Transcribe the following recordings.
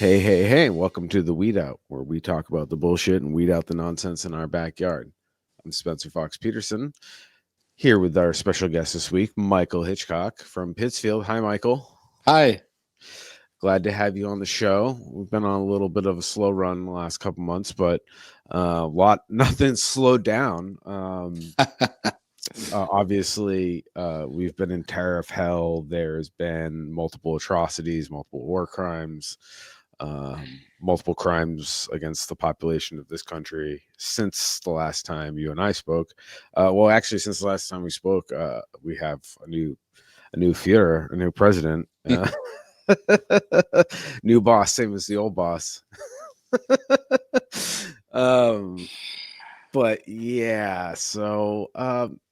Hey, hey, hey, welcome to the Weed Out, where we talk about the bullshit and weed out the nonsense in our backyard. I'm Spencer Fox Peterson, here with our special guest this week, Michael Hitchcock from Pittsfield. Hi, Michael. Hi. Glad to have you on the show. We've been on a little bit of a slow run the last couple months, but nothing slowed down. Obviously, we've been in tariff hell. There's been multiple atrocities, multiple war crimes, multiple crimes against the population of this country since the last time you and I spoke. Actually, since the last time we spoke, we have a new Führer, a new president, new boss, same as the old boss. But yeah, so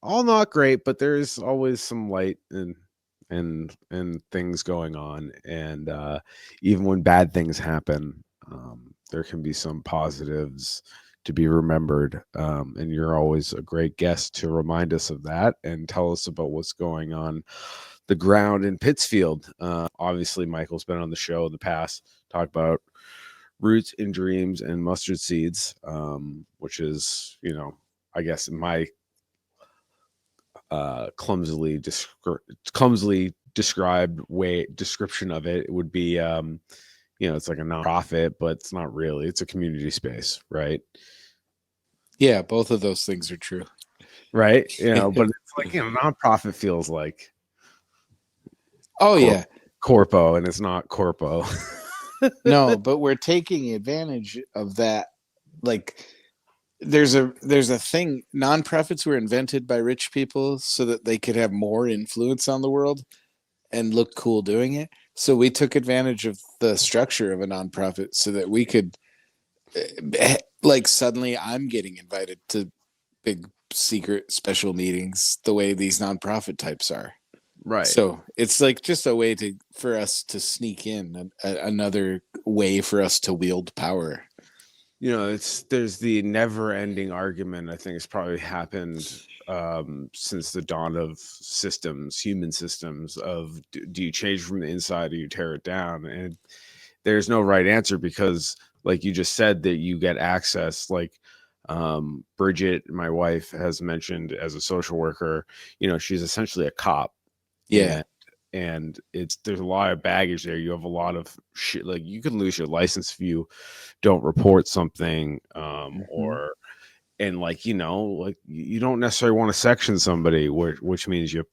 all not great, but there's always some light and things going on, and even when bad things happen, there can be some positives to be remembered, and you're always a great guest to remind us of that and tell us about what's going on the ground in Pittsfield. Obviously, Michael's been on the show in the past, talked about roots and dreams and mustard seeds, which is, I guess in my clumsily described description of it, it would be, it's like a nonprofit, but it's not really. It's a community space, right? Yeah, both of those things are true. Right. But it's like, nonprofit feels like, yeah, corpo, and it's not corpo. No, but we're taking advantage of that. Like, there's a thing. Nonprofits were invented by rich people so that they could have more influence on the world and look cool doing it. So we took advantage of the structure of a nonprofit so that we could, like, suddenly I'm getting invited to big secret special meetings the way these nonprofit types are. Right. So it's like just a way for us to sneak in, another way for us to wield power. There's the never ending argument. I think it's probably happened since the dawn of human systems, of do you change from the inside or you tear it down? And there's no right answer, because like you just said, that you get access, like Bridget, my wife, has mentioned, as a social worker, she's essentially a cop. Yeah. And there's a lot of baggage there. You have a lot of shit, like you could lose your license if you don't report something, or like you don't necessarily want to section somebody, which means you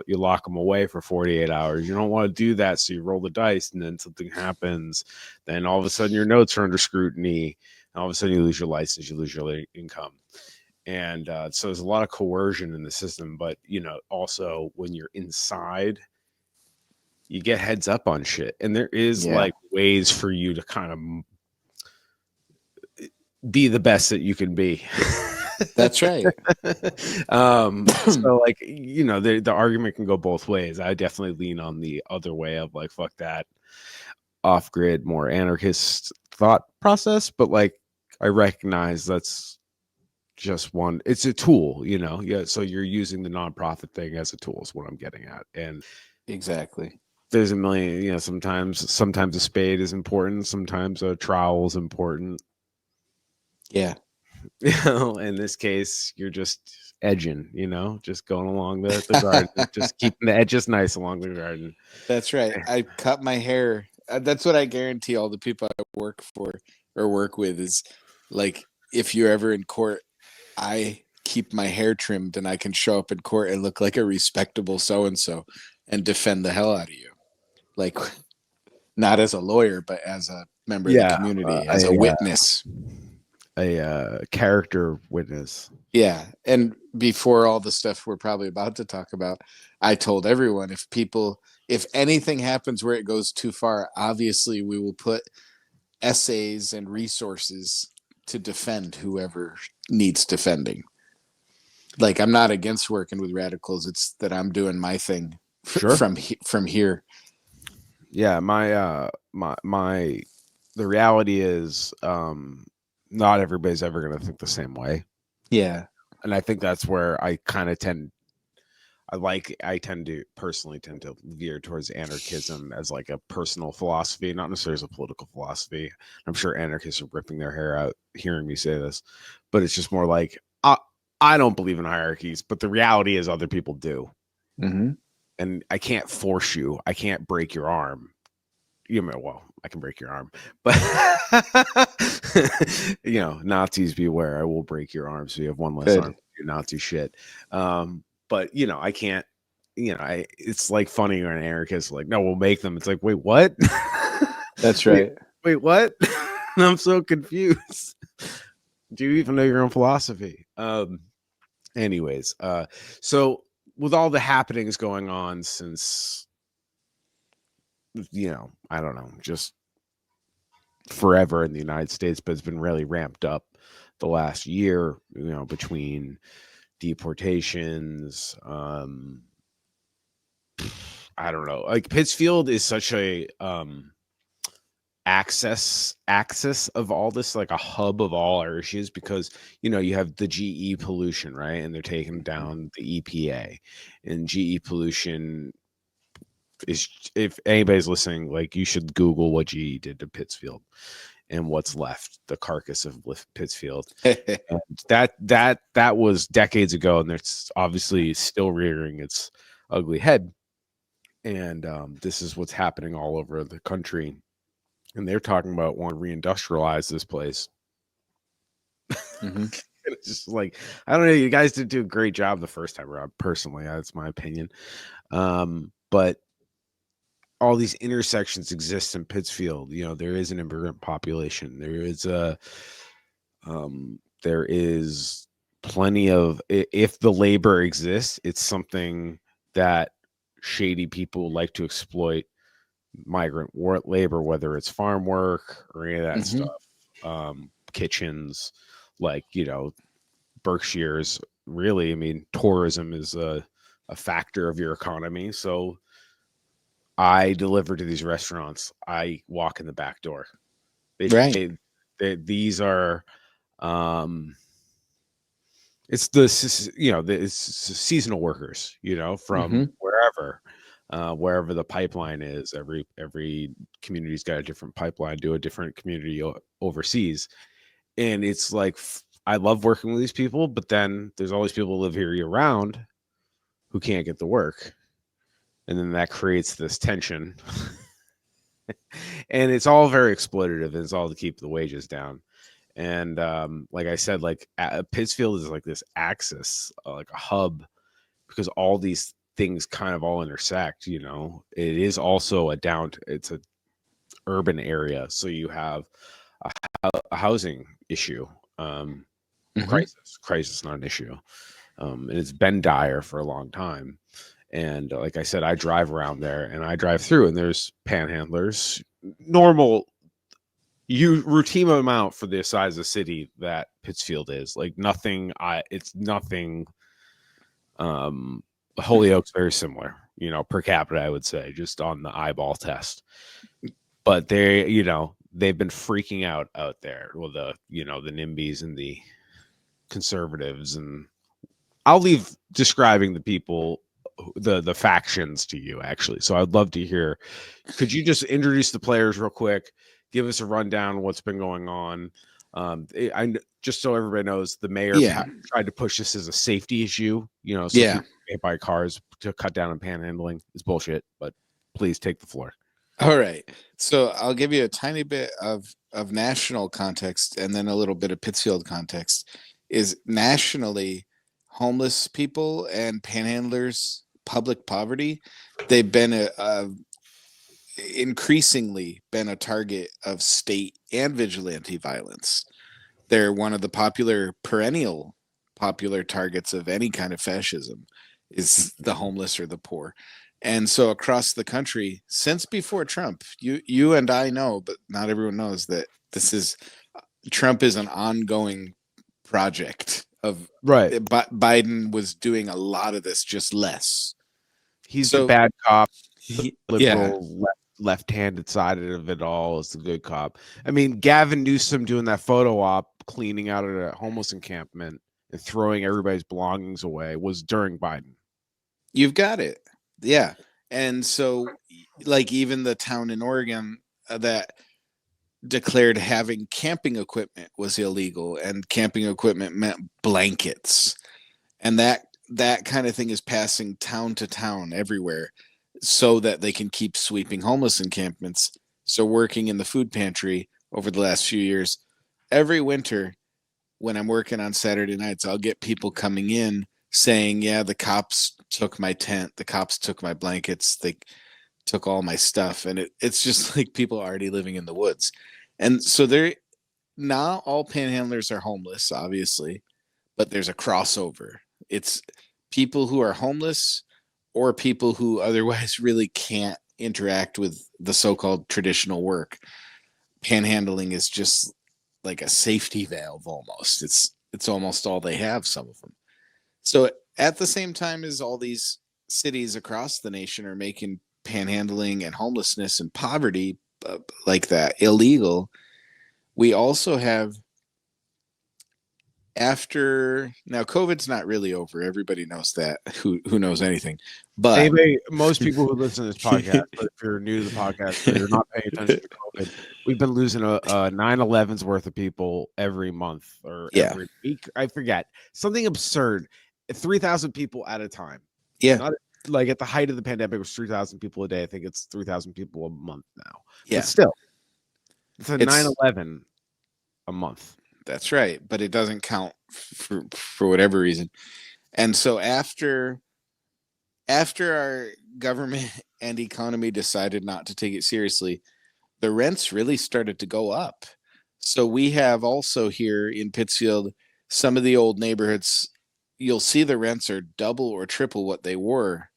lock them away for 48 hours. You don't want to do that, so you roll the dice, and then something happens, then all of a sudden your notes are under scrutiny, and all of a sudden you lose your license, you lose your income. And so there's a lot of coercion in the system, but also when you're inside, you get heads up on shit, and there is like ways for you to kind of be the best that you can be. That's right. So like, the argument can go both ways. I definitely lean on the other way of like, fuck that off-grid, more anarchist thought process, but like I recognize that's just one. It's a tool, so you're using the nonprofit thing as a tool is what I'm getting at. And exactly, there's a million, sometimes a spade is important, sometimes a trowel is important. Yeah. In this case, you're just edging, just going along the garden, just keeping the edges nice along the garden. That's right. I cut my hair. That's what I guarantee all the people I work for or work with is, like, if you're ever in court, I keep my hair trimmed and I can show up in court and look like a respectable so-and-so and defend the hell out of you. Like, not as a lawyer, but as a member of the community, as a witness. A character witness. Yeah. And before all the stuff we're probably about to talk about, I told everyone, if anything happens where it goes too far, obviously we will put essays and resources to defend whoever needs defending. Like, I'm not against working with radicals. It's that I'm doing my thing from here. Yeah. The reality is, not everybody's ever going to think the same way. Yeah. And I think that's where I kind of I tend to veer towards anarchism as like a personal philosophy, not necessarily as a political philosophy. I'm sure anarchists are ripping their hair out hearing me say this, but it's just more like I don't believe in hierarchies, but the reality is other people do. Mm-hmm. And I can't force you. I can't break your arm. Well, I can break your arm, but Nazis beware. I will break your arm so you have one less arm. Do not do shit. But I can't. It's like funny when an anarchist like, no, we'll make them. It's like, wait, what? That's right. Wait, what? I'm so confused. Do you even know your own philosophy? Anyways, so with all the happenings going on since, I don't know, just forever in the United States, but it's been really ramped up the last year, between deportations. I don't know. Like Pittsfield is such a axis of all this, like a hub of all our issues, because you have the GE pollution, right? And they're taking down the EPA, and GE pollution is, if anybody's listening, like you should Google what GE did to Pittsfield and what's left, the carcass of Pittsfield. And that was decades ago, and it's obviously still rearing its ugly head. And this is what's happening all over the country. And they're talking about wanting to reindustrialize this place. Mm-hmm. It's just like, I don't know. You guys did do a great job the first time around. Personally, that's my opinion. But all these intersections exist in Pittsfield. There is an immigrant population. There is plenty of, if the labor exists, it's something that shady people like to exploit migrant labor, whether it's farm work or any of that stuff. Kitchens, like, Berkshire's really, I mean, tourism is a factor of your economy. So I deliver to these restaurants. I walk in the back door. These are, it's it's seasonal workers, from wherever the pipeline is. Every community's got a different pipeline to a different community overseas. And it's like, I love working with these people, but then there's all these people who live here year round who can't get the work. And then that creates this tension. And it's all very exploitative, and it's all to keep the wages down. And like I said, like Pittsfield is like this axis, like a hub, because all these things kind of all intersect. It is also it's a urban area, so you have a housing issue, crisis, not an issue, and it's been dire for a long time. And like I said, I drive around there, and I drive through, and there's panhandlers, normal, routine amount for the size of the city that Pittsfield is. Like nothing. It's nothing. Holyoke's very similar, per capita, I would say, just on the eyeball test. But they've been freaking out there. Well, the NIMBYs and the conservatives, and I'll leave describing the people, the factions, to you, actually. So I'd love to hear. Could you just introduce the players real quick? Give us a rundown of what's been going on. I just so everybody knows, the mayor tried to push this as a safety issue. So people hit by cars to cut down on panhandling. It's bullshit. But please take the floor. All right. So I'll give you a tiny bit of national context and then a little bit of Pittsfield context. Is nationally, homeless people and panhandlers, public poverty, they've been increasingly been a target of state and vigilante violence. They're one of the perennial popular targets of any kind of fascism, is the homeless or the poor. And so across the country, since before Trump, you and I know, but not everyone knows, that Trump is an ongoing project of, right. Biden was doing a lot of this, just less. He's the bad cop. Liberal left-handed side of it all is the good cop. I mean, Gavin Newsom doing that photo op, cleaning out at a homeless encampment and throwing everybody's belongings away, was during Biden. You've got it. Yeah. And so, like, even the town in Oregon that declared having camping equipment was illegal, and camping equipment meant blankets. And that kind of thing is passing town to town everywhere so that they can keep sweeping homeless encampments. So, working in the food pantry over the last few years, every winter when I'm working on Saturday nights, I'll get people coming in saying, "Yeah, the cops took my tent, the cops took my blankets, they took all my stuff," and it's just like people already living in the woods, and so they're not all panhandlers are homeless, obviously, but there's a crossover. It's people who are homeless or people who otherwise really can't interact with the so-called traditional work. Panhandling is just like a safety valve almost. It's almost all they have, some of them. So at the same time as all these cities across the nation are making panhandling and homelessness and poverty like that illegal, we also have, after now, COVID's not really over. Everybody knows that, who knows anything. But Most people who listen to this podcast, but if you're new to the podcast or you're not paying attention to COVID, we've been losing a 9/11's worth of people every month or yeah, every week. I forget, something absurd, 3,000 people at a time. yeah, Not like at the height of the pandemic, it was 3,000 people a day. I think it's 3,000 people a month now. yeah. But still, it's a It's 9/11 a month. That's right, but it doesn't count for whatever reason. And so after our government and economy decided not to take it seriously, the rents really started to go up. So we have also here in Pittsfield, some of the old neighborhoods, you'll see the rents are double or triple what they were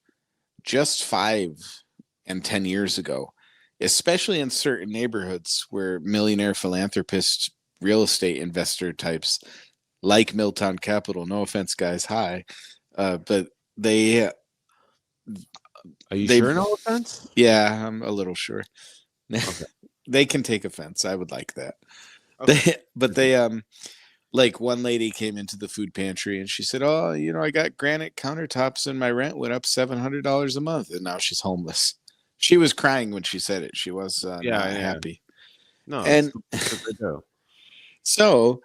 just 5 and 10 years ago, especially in certain neighborhoods where millionaire philanthropists, real estate investor types like Milltown Capital, no offense, guys, hi, but they Are you they sure? No offense. yeah, I'm a little sure. Okay. They can take offense. I would like that. Okay. They like, one lady came into the food pantry and she said, "Oh, I got granite countertops and my rent went up $700 a month," and now she's homeless. She was crying when she said it. She was Yeah. not Yeah. happy. No, And that's what they do. so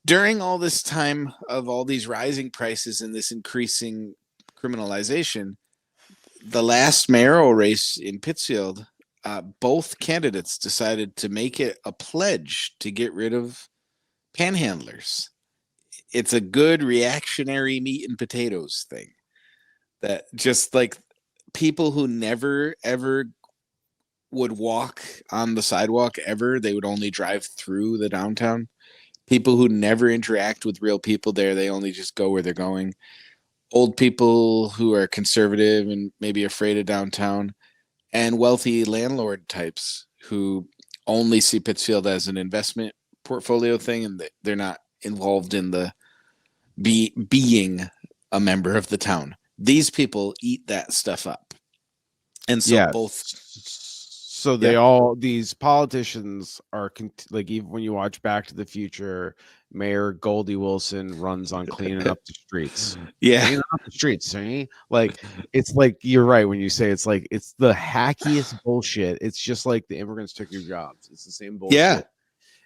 during all this time of all these rising prices and this increasing criminalization, the last mayoral race in Pittsfield, both candidates decided to make it a pledge to get rid of panhandlers. It's a good reactionary meat and potatoes thing, that just like people who never ever would walk on the sidewalk ever, they would only drive through the downtown. People who never interact with real people there, they only just go where they're going. Old people who are conservative and maybe afraid of downtown, and wealthy landlord types who only see Pittsfield as an investment portfolio thing, and they're not involved in the being a member of the town. These people eat that stuff up. And so Yes. both, So yeah, these politicians are like, even when you watch Back to the Future, Mayor Goldie Wilson runs on cleaning up the streets. yeah, Cleaning up the streets, see? Like, it's like, you're right when you say it's like it's the hackiest bullshit. It's just like the immigrants took your jobs. It's the same yeah, bullshit,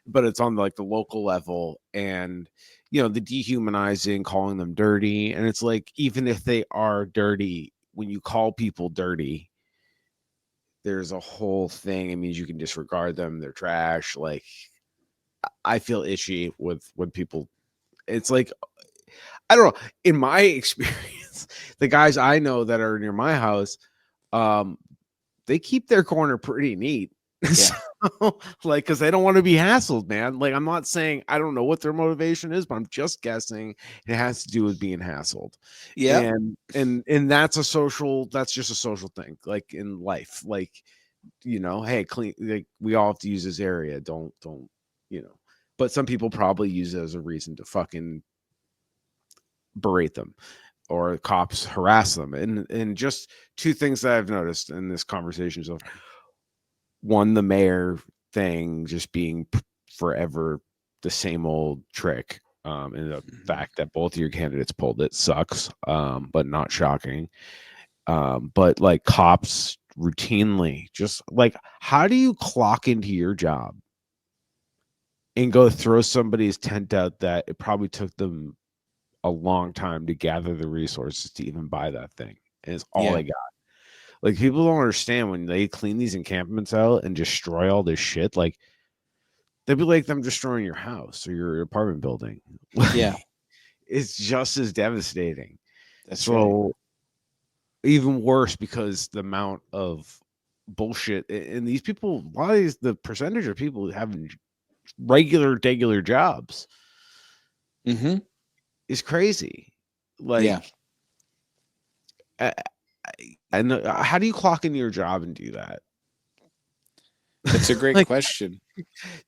but it's on like the local level, and the dehumanizing, calling them dirty, and it's like, even if they are dirty, when you call people dirty, there's a whole thing. It means you can disregard them. They're trash. Like, I feel itchy with when people. It's like, I don't know. In my experience, the guys I know that are near my house, um, they keep their corner pretty neat. yeah, So, like, because they don't want to be hassled, man. Like, I'm not saying, I don't know what their motivation is, but I'm just guessing it has to do with being hassled. yeah, And that's just a social thing, like in life. Like, hey, clean, like, we all have to use this area. Don't, but some people probably use it as a reason to fucking berate them, or cops harass them. And just two things that I've noticed in this conversation. So, one, the mayor thing just being forever the same old trick. And the fact that both of your candidates pulled it sucks, but not shocking. But like cops routinely just like, how do you clock into your job and go throw somebody's tent out that it probably took them a long time to gather the resources to even buy that thing? And it's all they got. Like, people don't understand when they clean these encampments out and destroy all this shit. Like, they'd be like them destroying your house or your apartment building. Yeah. It's just as devastating. That's So right. even worse, because the amount of bullshit and these people, why is the percentage of people having regular jobs is crazy. Like, and how do you clock into your job and do that? That's a great Like, question.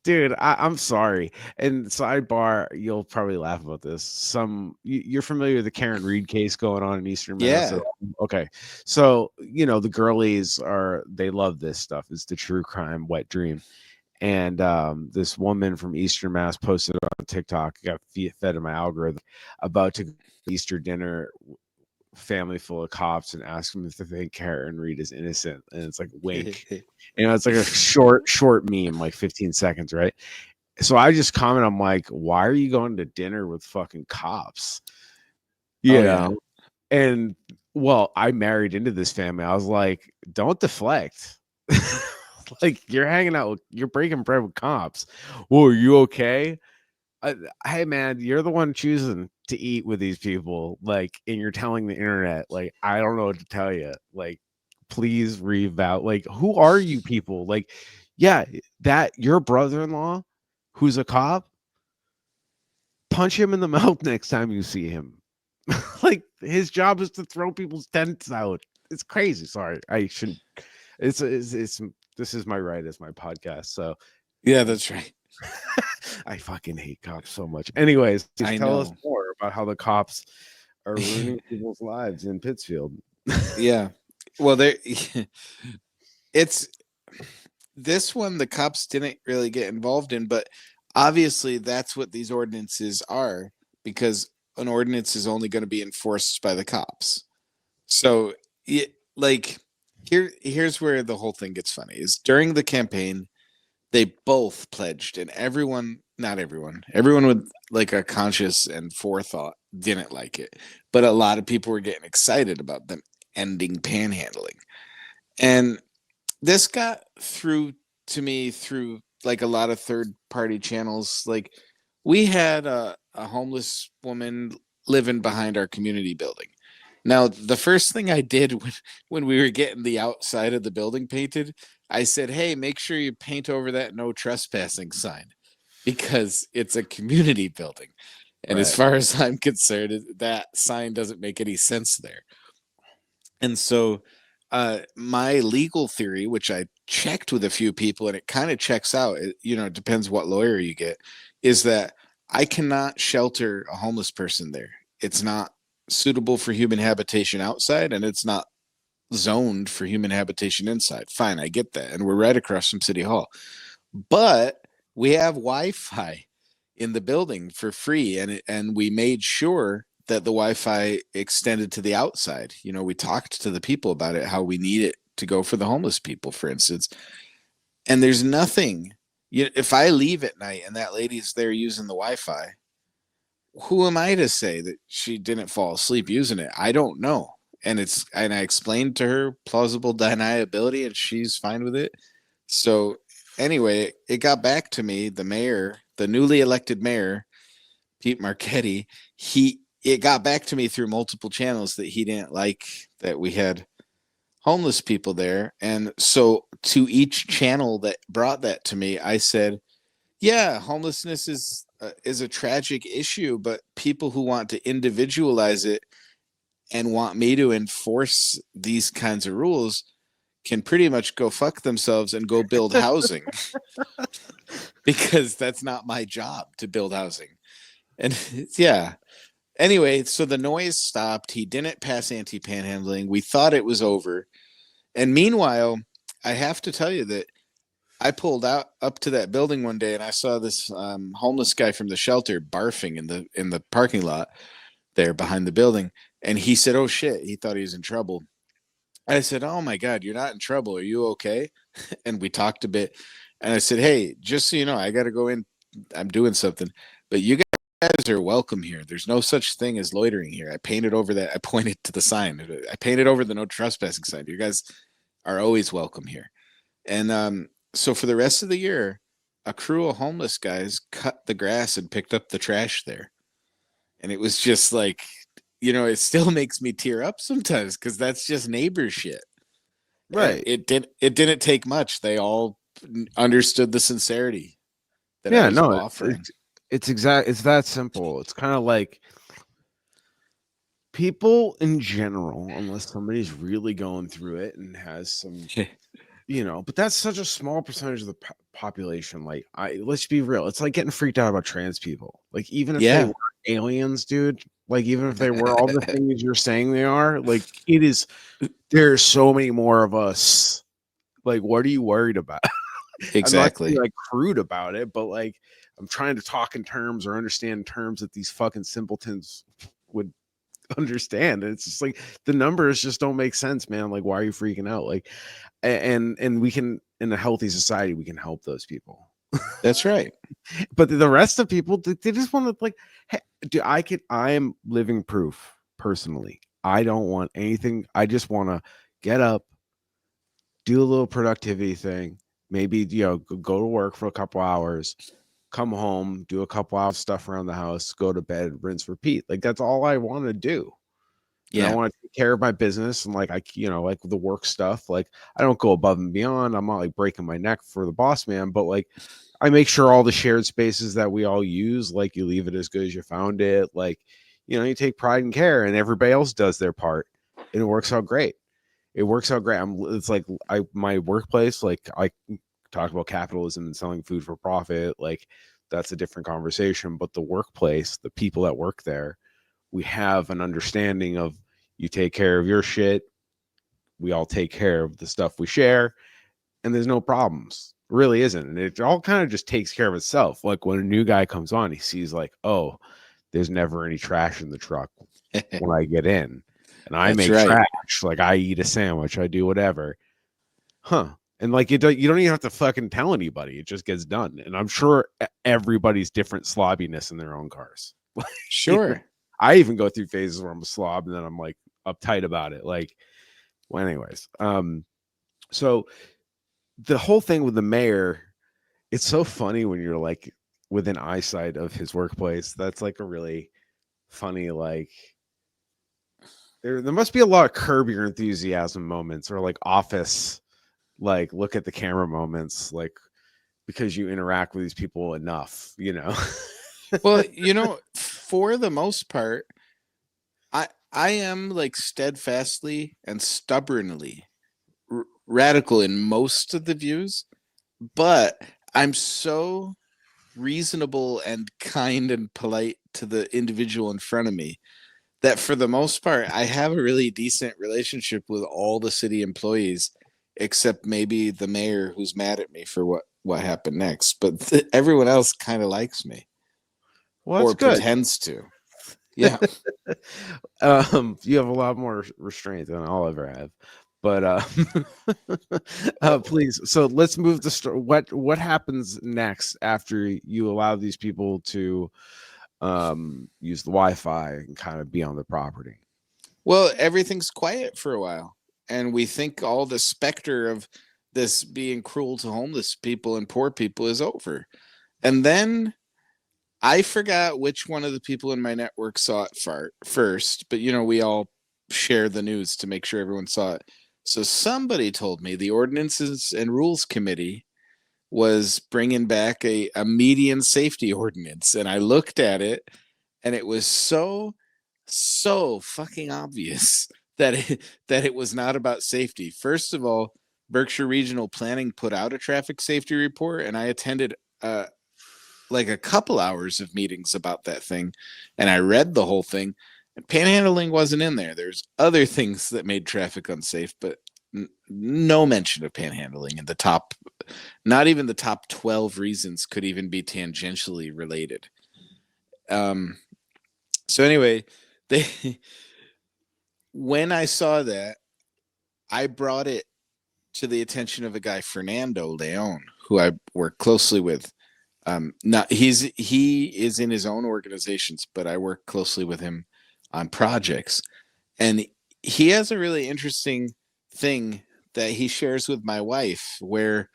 dude, I'm sorry. And sidebar, you'll probably laugh about this. You're familiar with the Karen Reed case going on in Eastern Minnesota? Okay. So, the girlies they love this stuff. It's the true crime wet dream. And this woman from Eastern Mass posted on TikTok, got fed in my algorithm, about to go to Easter dinner, family full of cops, and ask them if they think Karen Reed is innocent. And it's like, wink. It's like a short meme, like 15 seconds, right? So I just comment, I'm like, why are you going to dinner with fucking cops? Yeah. And well, I married into this family. I was like, don't deflect. Like, you're breaking bread with cops. Whoa, are you okay? Hey man, you're the one choosing to eat with these people, like, and you're telling the internet, like, I don't know what to tell you. Like, please revout. Like, who are you people? Like, yeah, that your brother-in-law who's a cop, punch him in the mouth next time you see him. Like, his job is to throw people's tents out. It's crazy. Sorry, I shouldn't. It's this is my right as my podcast. So yeah, that's right. I fucking hate cops so much. Anyways, tell us more about how the cops are ruining people's lives in Pittsfield. Yeah. Well, it's this one the cops didn't really get involved in, but obviously that's what these ordinances are, because an ordinance is only going to be enforced by the cops. So, here's where the whole thing gets funny. Is during the campaign, they both pledged, and not everyone with like a conscious and forethought didn't like it, but a lot of people were getting excited about them ending panhandling. And this got through to me through like a lot of third party channels. Like, we had a homeless woman living behind our community building. Now, the first thing I did when we were getting the outside of the building painted, I said, hey, make sure you paint over that no trespassing sign, because it's a community building. And as far as I'm concerned, that sign doesn't make any sense there. And so my legal theory, which I checked with a few people, and it kind of checks out, it depends what lawyer you get, is that I cannot shelter a homeless person there. It's not suitable for human habitation outside, and it's not zoned for human habitation inside. Fine, I get that. And we're right across from City Hall. But we have Wi-Fi in the building for free, and we made sure that the Wi-Fi extended to the outside. We talked to the people about it, how we need it to go for the homeless people, for instance. And there's nothing. If I leave at night and that lady's there using the Wi-Fi, who am I to say that she didn't fall asleep using it? I don't know. And I explained to her plausible deniability, and she's fine with it. So anyway, it got back to me. The mayor, the newly elected mayor, Pete Marchetti, it got back to me through multiple channels that he didn't like that we had homeless people there. And so to each channel that brought that to me, I said, yeah, homelessness is a tragic issue, but people who want to individualize it and want me to enforce these kinds of rules can pretty much go fuck themselves and go build housing, because that's not my job to build housing. And yeah. Anyway, so the noise stopped. He didn't pass anti-panhandling. We thought it was over. And meanwhile, I have to tell you that I pulled out up to that building one day and I saw this homeless guy from the shelter barfing in the parking lot there behind the building. And he said, "Oh shit!" He thought he was in trouble. I said, "Oh my god, you're not in trouble. Are you okay?" And we talked a bit. And I said, "Hey, just so you know, I got to go in. I'm doing something, but you guys are welcome here. There's no such thing as loitering here." I painted over that. I pointed to the sign. I painted over the no trespassing sign. You guys are always welcome here. And so for the rest of the year, a crew of homeless guys cut the grass and picked up the trash there. And it was just like, it still makes me tear up sometimes because that's just neighbor shit. And Right. it didn't take much. They all understood the sincerity that I Yeah, was no, offering. it's that simple. It's kind of like people in general, unless somebody's really going through it and has some, but that's such a small percentage of the population. Like, let's be real. It's like getting freaked out about trans people. Like, even if they Yeah. were aliens, dude, like, even if they were all the things you're saying they are, like, there's so many more of us. Like, what are you worried about? I'm not being Exactly. like crude about it, but like, I'm trying to talk in terms or understand terms that these fucking simpletons would understand. And it's just like the numbers just don't make sense, man. Like, why are you freaking out? Like, and we can, in a healthy society, we can help those people. That's right. But the rest of people, they just want to like, hey, I am living proof personally. I don't want anything. I just want to get up, do a little productivity thing, maybe, go to work for a couple hours, come home, do a couple hours stuff around the house, go to bed, rinse, repeat. Like, that's all I want to do. And I Yeah. want to take care of my business and like like the work stuff. Like, I don't go above and beyond. I'm not like breaking my neck for the boss man, but like I make sure all the shared spaces that we all use, like, you leave it as good as you found it. Like, you take pride and care, and everybody else does their part, and it works out great. It works out great. It's like my workplace, like, I talk about capitalism and selling food for profit. Like, that's a different conversation. But the workplace, the people that work there, we have an understanding of, you take care of your shit, we all take care of the stuff we share, and there's no problems. It really isn't. And it all kind of just takes care of itself. Like, when a new guy comes on, he sees like, oh, there's never any trash in the truck when I get in. And I That's make right. trash. Like, I eat a sandwich, I do whatever. Huh. And like, you don't even have to fucking tell anybody. It just gets done. And I'm sure everybody's different slobbiness in their own cars. Sure. I even go through phases where I'm a slob and then I'm like uptight about it. Like, well, anyways, so the whole thing with the mayor, it's so funny when you're like within eyesight of his workplace. That's like a really funny, like, there must be a lot of Curb Your Enthusiasm moments, or like Office, like, look at the camera moments, like, because you interact with these people enough. Well, for the most part, I am like steadfastly and stubbornly radical in most of the views, but I'm so reasonable and kind and polite to the individual in front of me that for the most part I have a really decent relationship with all the city employees, except maybe the mayor who's mad at me for what happened next, but everyone else kind of likes me Well, that's or good. pretends to. Yeah. You have a lot more restraint than I'll ever have. But please, so let's move the story. What happens next after you allow these people to use the Wi-Fi and kind of be on the property? Well, everything's quiet for a while, and we think all the specter of this being cruel to homeless people and poor people is over. And then I forgot which one of the people in my network saw it first, but we all share the news to make sure everyone saw it. So somebody told me the Ordinances and Rules Committee was bringing back a median safety ordinance. And I looked at it, and it was so fucking obvious that it was not about safety. First of all, Berkshire Regional Planning put out a traffic safety report, and I attended like a couple hours of meetings about that thing, and I read the whole thing. And panhandling wasn't in there. There's other things that made traffic unsafe, but no mention of panhandling in the top. Not even the top 12 reasons could even be tangentially related. So anyway, they when I saw that, I brought it to the attention of a guy, Fernando Leon, who I work closely with. Not he is in his own organizations, but I work closely with him on projects. And he has a really interesting thing that he shares with my wife where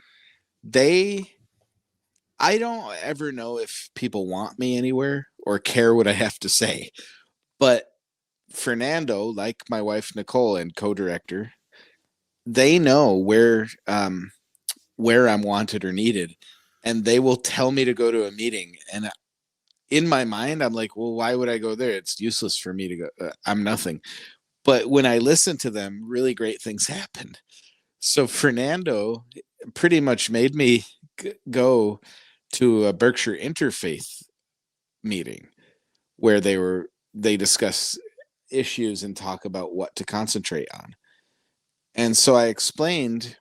I don't ever know if people want me anywhere or care what I have to say. But Fernando, like my wife Nicole and co-director, they know where I'm wanted or needed, and they will tell me to go to a meeting. And in my mind, I'm like, well, why would I go there? It's useless for me to go. I'm nothing. But when I listen to them, really great things happen. So Fernando pretty much made me go to a Berkshire Interfaith meeting where they discuss issues and talk about what to concentrate on. And so I explained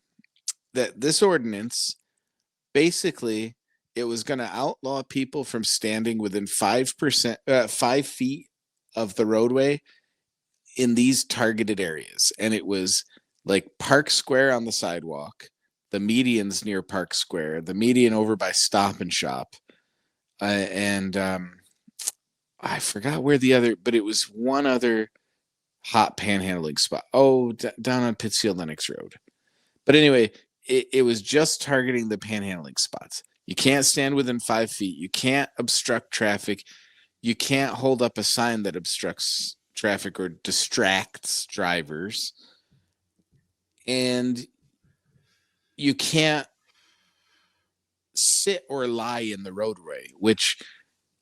that this ordinance basically it was going to outlaw people from standing within 5%, 5 feet of the roadway in these targeted areas. And it was like Park Square on the sidewalk, the medians near Park Square, the median over by Stop and Shop, and I forgot where the other, but it was one other hot panhandling spot. Oh, down on Pittsfield Lennox Road. But anyway, it was just targeting the panhandling spots. You can't stand within 5 feet. You can't obstruct traffic. You can't hold up a sign that obstructs traffic or distracts drivers. And you can't sit or lie in the roadway, which,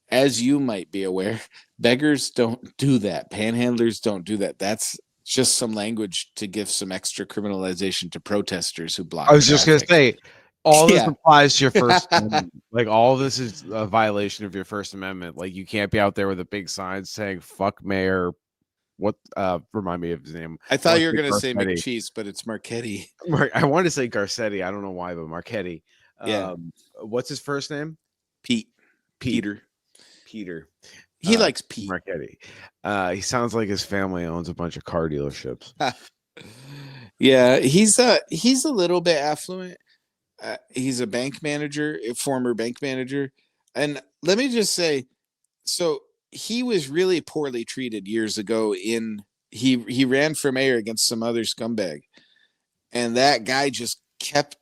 as you might be aware, beggars don't do that. Panhandlers don't do that. That's just some language to give some extra criminalization to protesters who block I was traffic. just gonna say, all this Yeah. applies to your First Amendment. Like, all this is a violation of your First Amendment. Like, you can't be out there with a big sign saying "fuck Mayor." What? Remind me of his name. I thought you were going to say McCheese, but it's Marchetti. I wanted to say Garcetti. I don't know why, but Marchetti. Yeah. What's his first name? Peter. He likes Pete. Marchetti. He sounds like his family owns a bunch of car dealerships. Yeah, he's a little bit affluent. He's a bank manager, a former bank manager. And let me just say, so he was really poorly treated years ago he ran for mayor against some other scumbag. And that guy just kept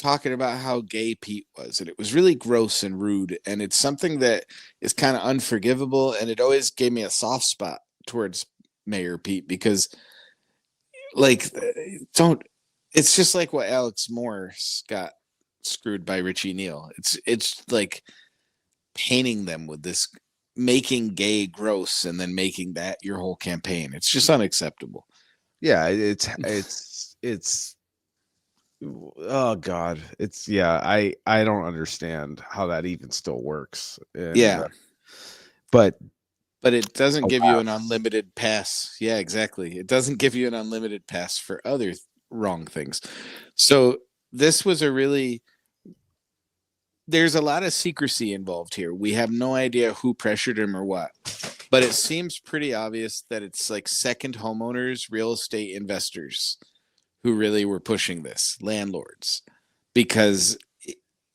talking about how gay Pete was. And it was really gross and rude. And it's something that is kind of unforgivable. And it always gave me a soft spot towards Mayor Pete because, like, it's just like what Alex Morris got screwed by Richie Neal. It's like painting them with this, making gay gross and then making that your whole campaign. It's just unacceptable. Yeah, it's oh god, I don't understand how that even still works. And, but it doesn't give you an unlimited pass. Yeah, exactly. It doesn't give you an unlimited pass for other wrong things. So this was there's a lot of secrecy involved here. We have no idea who pressured him or what, but it seems pretty obvious that it's like second homeowners, real estate investors who really were pushing this, landlords, because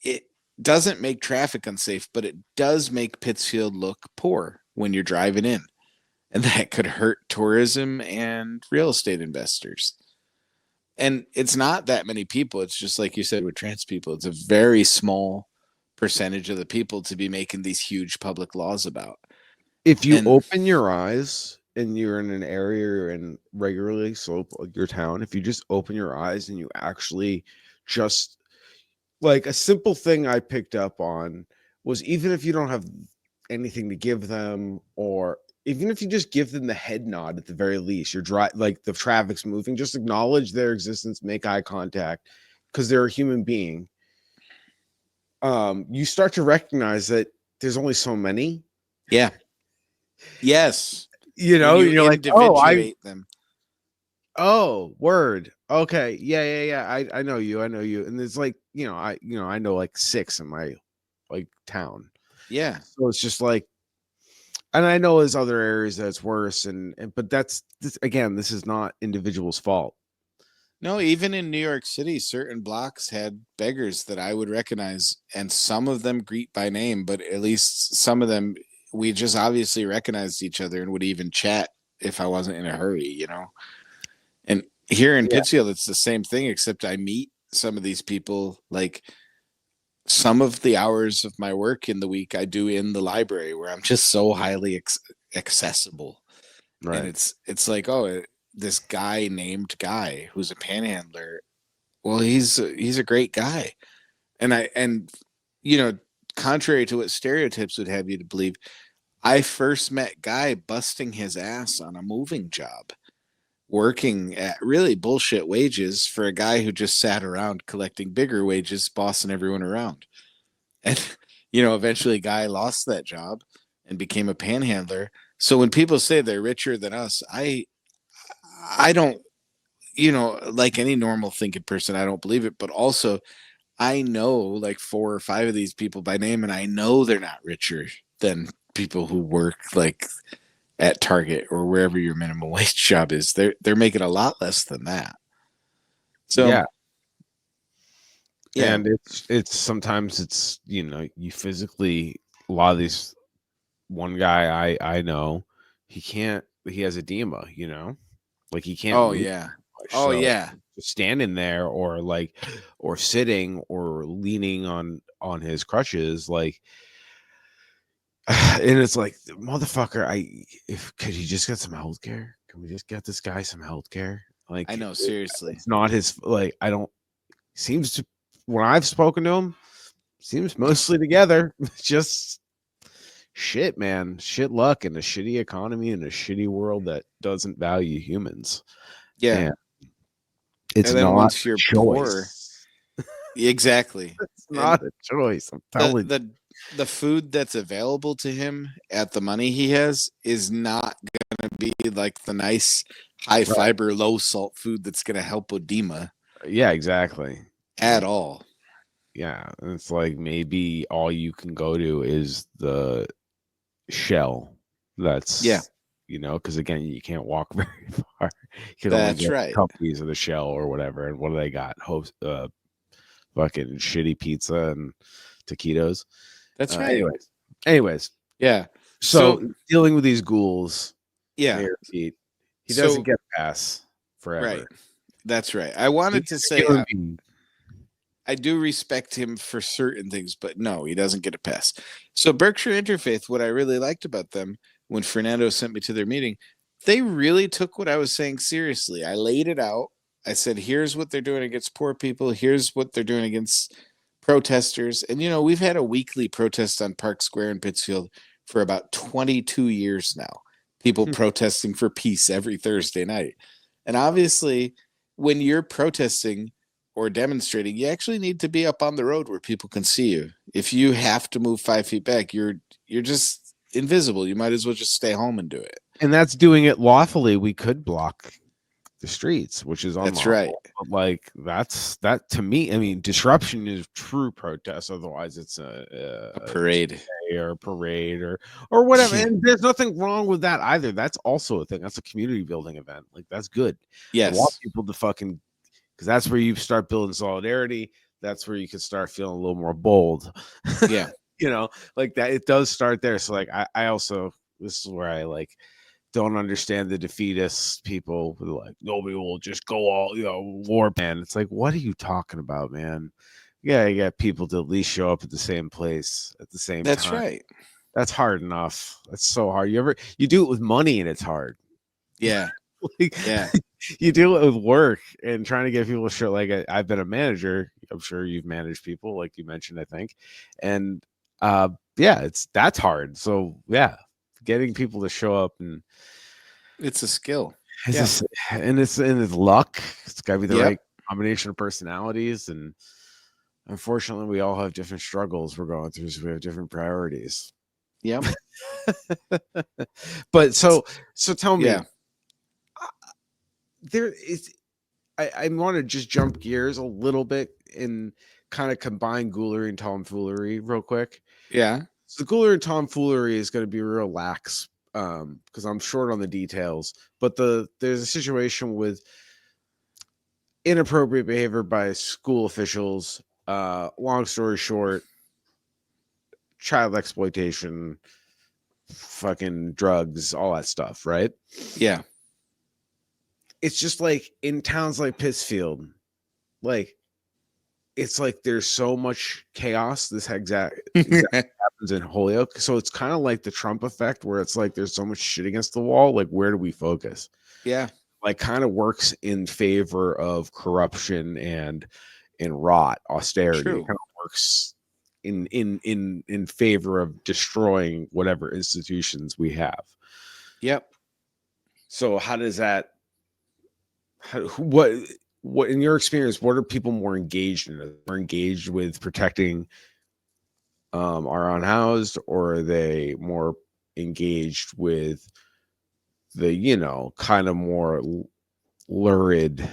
it doesn't make traffic unsafe, but it does make Pittsfield look poor when you're driving in. And that could hurt tourism and real estate investors. And it's not that many people. It's just like you said with trans people. It's a very small percentage of the people to be making these huge public laws about. If you open your eyes and you're in an area you're in regularly, so your town, if you just open your eyes and you actually just, like, a simple thing I picked up on was, even if you don't have anything to give them, or even if you just give them the head nod at the very least, you're like the traffic's moving, just acknowledge their existence, make eye contact, because they're a human being. You start to recognize that there's only so many. Yeah. Yes. You're like, oh, them. Oh, word. Okay. Yeah. I know you. I know you. And there's like, I know like 6 in my like town. Yeah. So it's just like, and I know there's other areas that's worse, and but that's this again, this is not individuals' fault. No, even in New York City, certain blocks had beggars that I would recognize, and some of them greet by name, but at least some of them we just obviously recognized each other and would even chat if I wasn't in a hurry, you know. And here in Yeah. Pittsfield, it's the same thing, except I meet some of these people like some of the hours of my work in the week I do in the library where I'm just so highly accessible. And Right. it's like, oh, this guy named Guy who's a panhandler. Well, he's a great guy. And you know, contrary to what stereotypes would have you to believe, I first met Guy busting his ass on a moving job, working at really bullshit wages for a guy who just sat around collecting bigger wages, bossing everyone around. And eventually Guy lost that job and became a panhandler. So when people say they're richer than us, I don't, like any normal thinking person, I don't believe it. But also, I know like 4 or 5 of these people by name, and I know they're not richer than people who work like at Target or wherever your minimum wage job is. They're making a lot less than that. So Yeah. yeah. And it's sometimes it's, you physically, a lot of these, one guy I know, he has edema, like he can't Oh move yeah. much. Oh So yeah. just standing there or sitting or leaning on his crutches, like, and it's like, motherfucker, if could he just get some health care? Can we just get this guy some health care? I Like know, seriously. it's not his, like, I don't, seems to, when I've spoken to him, seems mostly together. Just shit, man. Shit luck and a shitty economy and a shitty world that doesn't value humans. Yeah. And it's And then not once a you're poor, choice. exactly. It's And not a choice. I'm the telling you. the the food that's available to him at the money he has is not going to be like the nice high Right. fiber low salt food that's going to help edema Yeah, exactly. at all. Yeah. And it's like maybe all you can go to is the shell. Yeah, That's, because again, you can't walk very far. You can only that's get right. companies of the shell or whatever. And what do they got? Fucking shitty pizza and taquitos. That's right. Anyways, Yeah. so So, dealing with these ghouls, yeah. Mayor Pete, he doesn't So, get a pass right. forever. That's right. I wanted He's to a say human being. I do respect him for certain things, but no, he doesn't get a pass. So Berkshire Interfaith, what I really liked about them when Fernando sent me to their meeting, they really took what I was saying seriously. I laid it out. I said, here's what they're doing against poor people. Here's what they're doing against protesters. And, we've had a weekly protest on Park Square in Pittsfield for about 22 years now. People protesting for peace every Thursday night. And obviously, when you're protesting, or demonstrating, you actually need to be up on the road where people can see you. If you have to move 5 feet back, you're just invisible. You might as well just stay home and do it. And that's doing it lawfully. We could block the streets, which is That's right. unlawful. But like that to me, I mean, disruption is true protest. Otherwise, it's A a parade. display or a parade or whatever. And there's nothing wrong with that either. That's also a thing. That's a community building event. Like that's good. I want Yes. people to fucking, because that's where you start building solidarity. That's where you can start feeling a little more bold. Yeah. Like that. It does start there. So like I also, this is where I like don't understand the defeatist people who like nobody will just go all war man. It's like, what are you talking about, man? Yeah, you got people to at least show up at the same place at the same That's time. right. That's hard enough. That's so hard. You do it with money and it's hard. Yeah. Like, Yeah. you do it with work and trying to get people to show. Like I've been a manager. I'm sure you've managed people, like you mentioned, I think, and yeah, that's hard. So yeah, getting people to show up and It's a skill. it's Yeah. just, and it's luck. It's got to be the right Yep. combination of personalities, and unfortunately, we all have different struggles we're going through, so we have different priorities. Yep. But so tell me, Yeah. there is. I want to just jump gears a little bit and kind of combine ghoulery and tomfoolery real quick. Yeah. So ghoulery and tomfoolery is going to be real lax because I'm short on the details. But there's a situation with inappropriate behavior by school officials. Long story short, child exploitation, fucking drugs, all that stuff, right? Yeah. It's just like in towns like Pittsfield, like it's like there's so much chaos. This exact happens in Holyoke. So it's kind of like the Trump effect where it's like there's so much shit against the wall. Like, where do we focus? Yeah. Like kind of works in favor of corruption and rot, austerity. It True. kind of works in favor of destroying whatever institutions we have. Yep. So how does that what in your experience, what are people more engaged in? More engaged with protecting our unhoused, or are they more engaged with the, kind of more lurid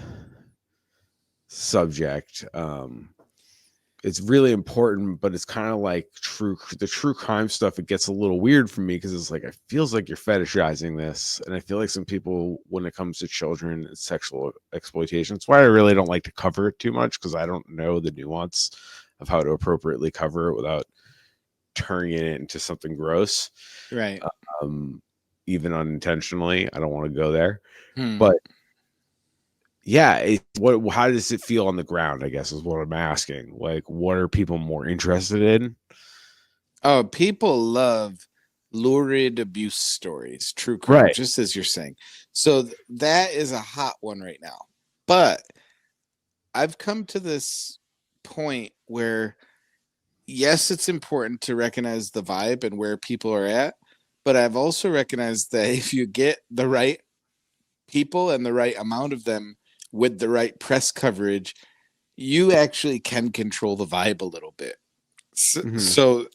subject? It's really important, but it's kind of like the true crime stuff. It gets a little weird for me because it's like, it feels like you're fetishizing this. And I feel like some people, when it comes to children and sexual exploitation, it's why I really don't like to cover it too much, because I don't know the nuance of how to appropriately cover it without turning it into something gross. Right. Even unintentionally. I don't want to go there. Hmm. But yeah, how does it feel on the ground, I guess, is what I'm asking. Like, what are people more interested in? Oh, people love lurid abuse stories, true crime, Right. just as you're saying. So that is a hot one right now. But I've come to this point where, yes, it's important to recognize the vibe and where people are at. But I've also recognized that if you get the right people and the right amount of them with the right press coverage, you actually can control the vibe a little bit. So,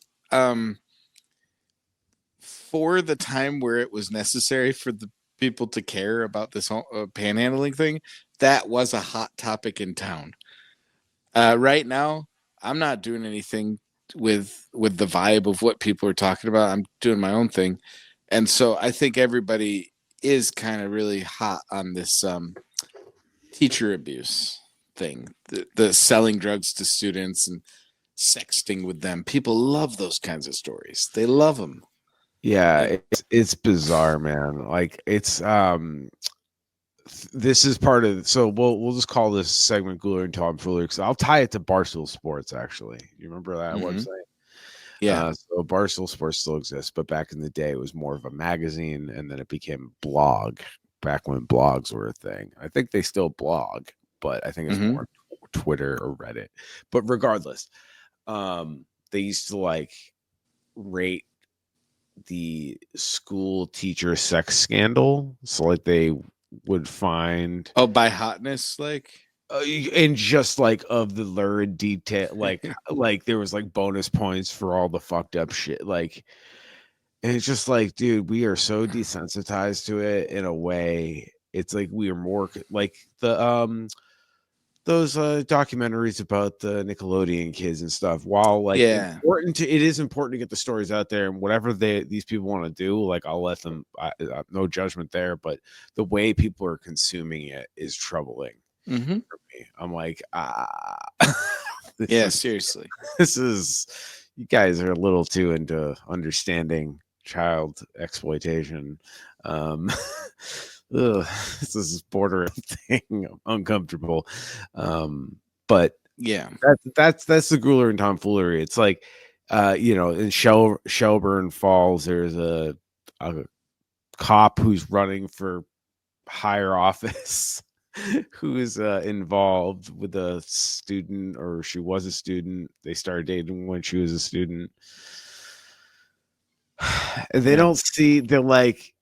for the time where it was necessary for the people to care about this panhandling thing, that was a hot topic in town. Right now, I'm not doing anything with the vibe of what people are talking about. I'm doing my own thing, and so I think everybody is kind of really hot on this teacher abuse thing, the selling drugs to students and sexting with them. People love those kinds of stories. They love them. Yeah, it's bizarre, man. Like, it's this is part of, so we'll just call this segment Ghoulery and Tomfoolery, because I'll tie it to Barstool Sports. Actually, you remember that website? Yeah. So Barstool Sports still exists, but back in the day it was more of a magazine, and then it became a blog back when blogs were a thing. I think they still blog, but I think it's more Twitter or Reddit. But regardless, they used to like rate the school teacher sex scandal. So like they would find by hotness, like and just like of the lurid detail, like there was like bonus points for all the fucked up shit, like, and it's just like, dude, we are so desensitized to it in a way. It's like we are more like those documentaries about the Nickelodeon kids and stuff. While like it is important to get the stories out there, and whatever these people want to do, like I'll let them. No judgment there, but the way people are consuming it is troubling for me. I'm like, seriously, this is, you guys are a little too into understanding child exploitation. This is border thing uncomfortable, but yeah, that's the Ghoulery and Tomfoolery. It's like, in Shelburne Falls, there's a cop who's running for higher office who's involved with a student, or she was a student. They started dating when she was a student, and they don't see, they're like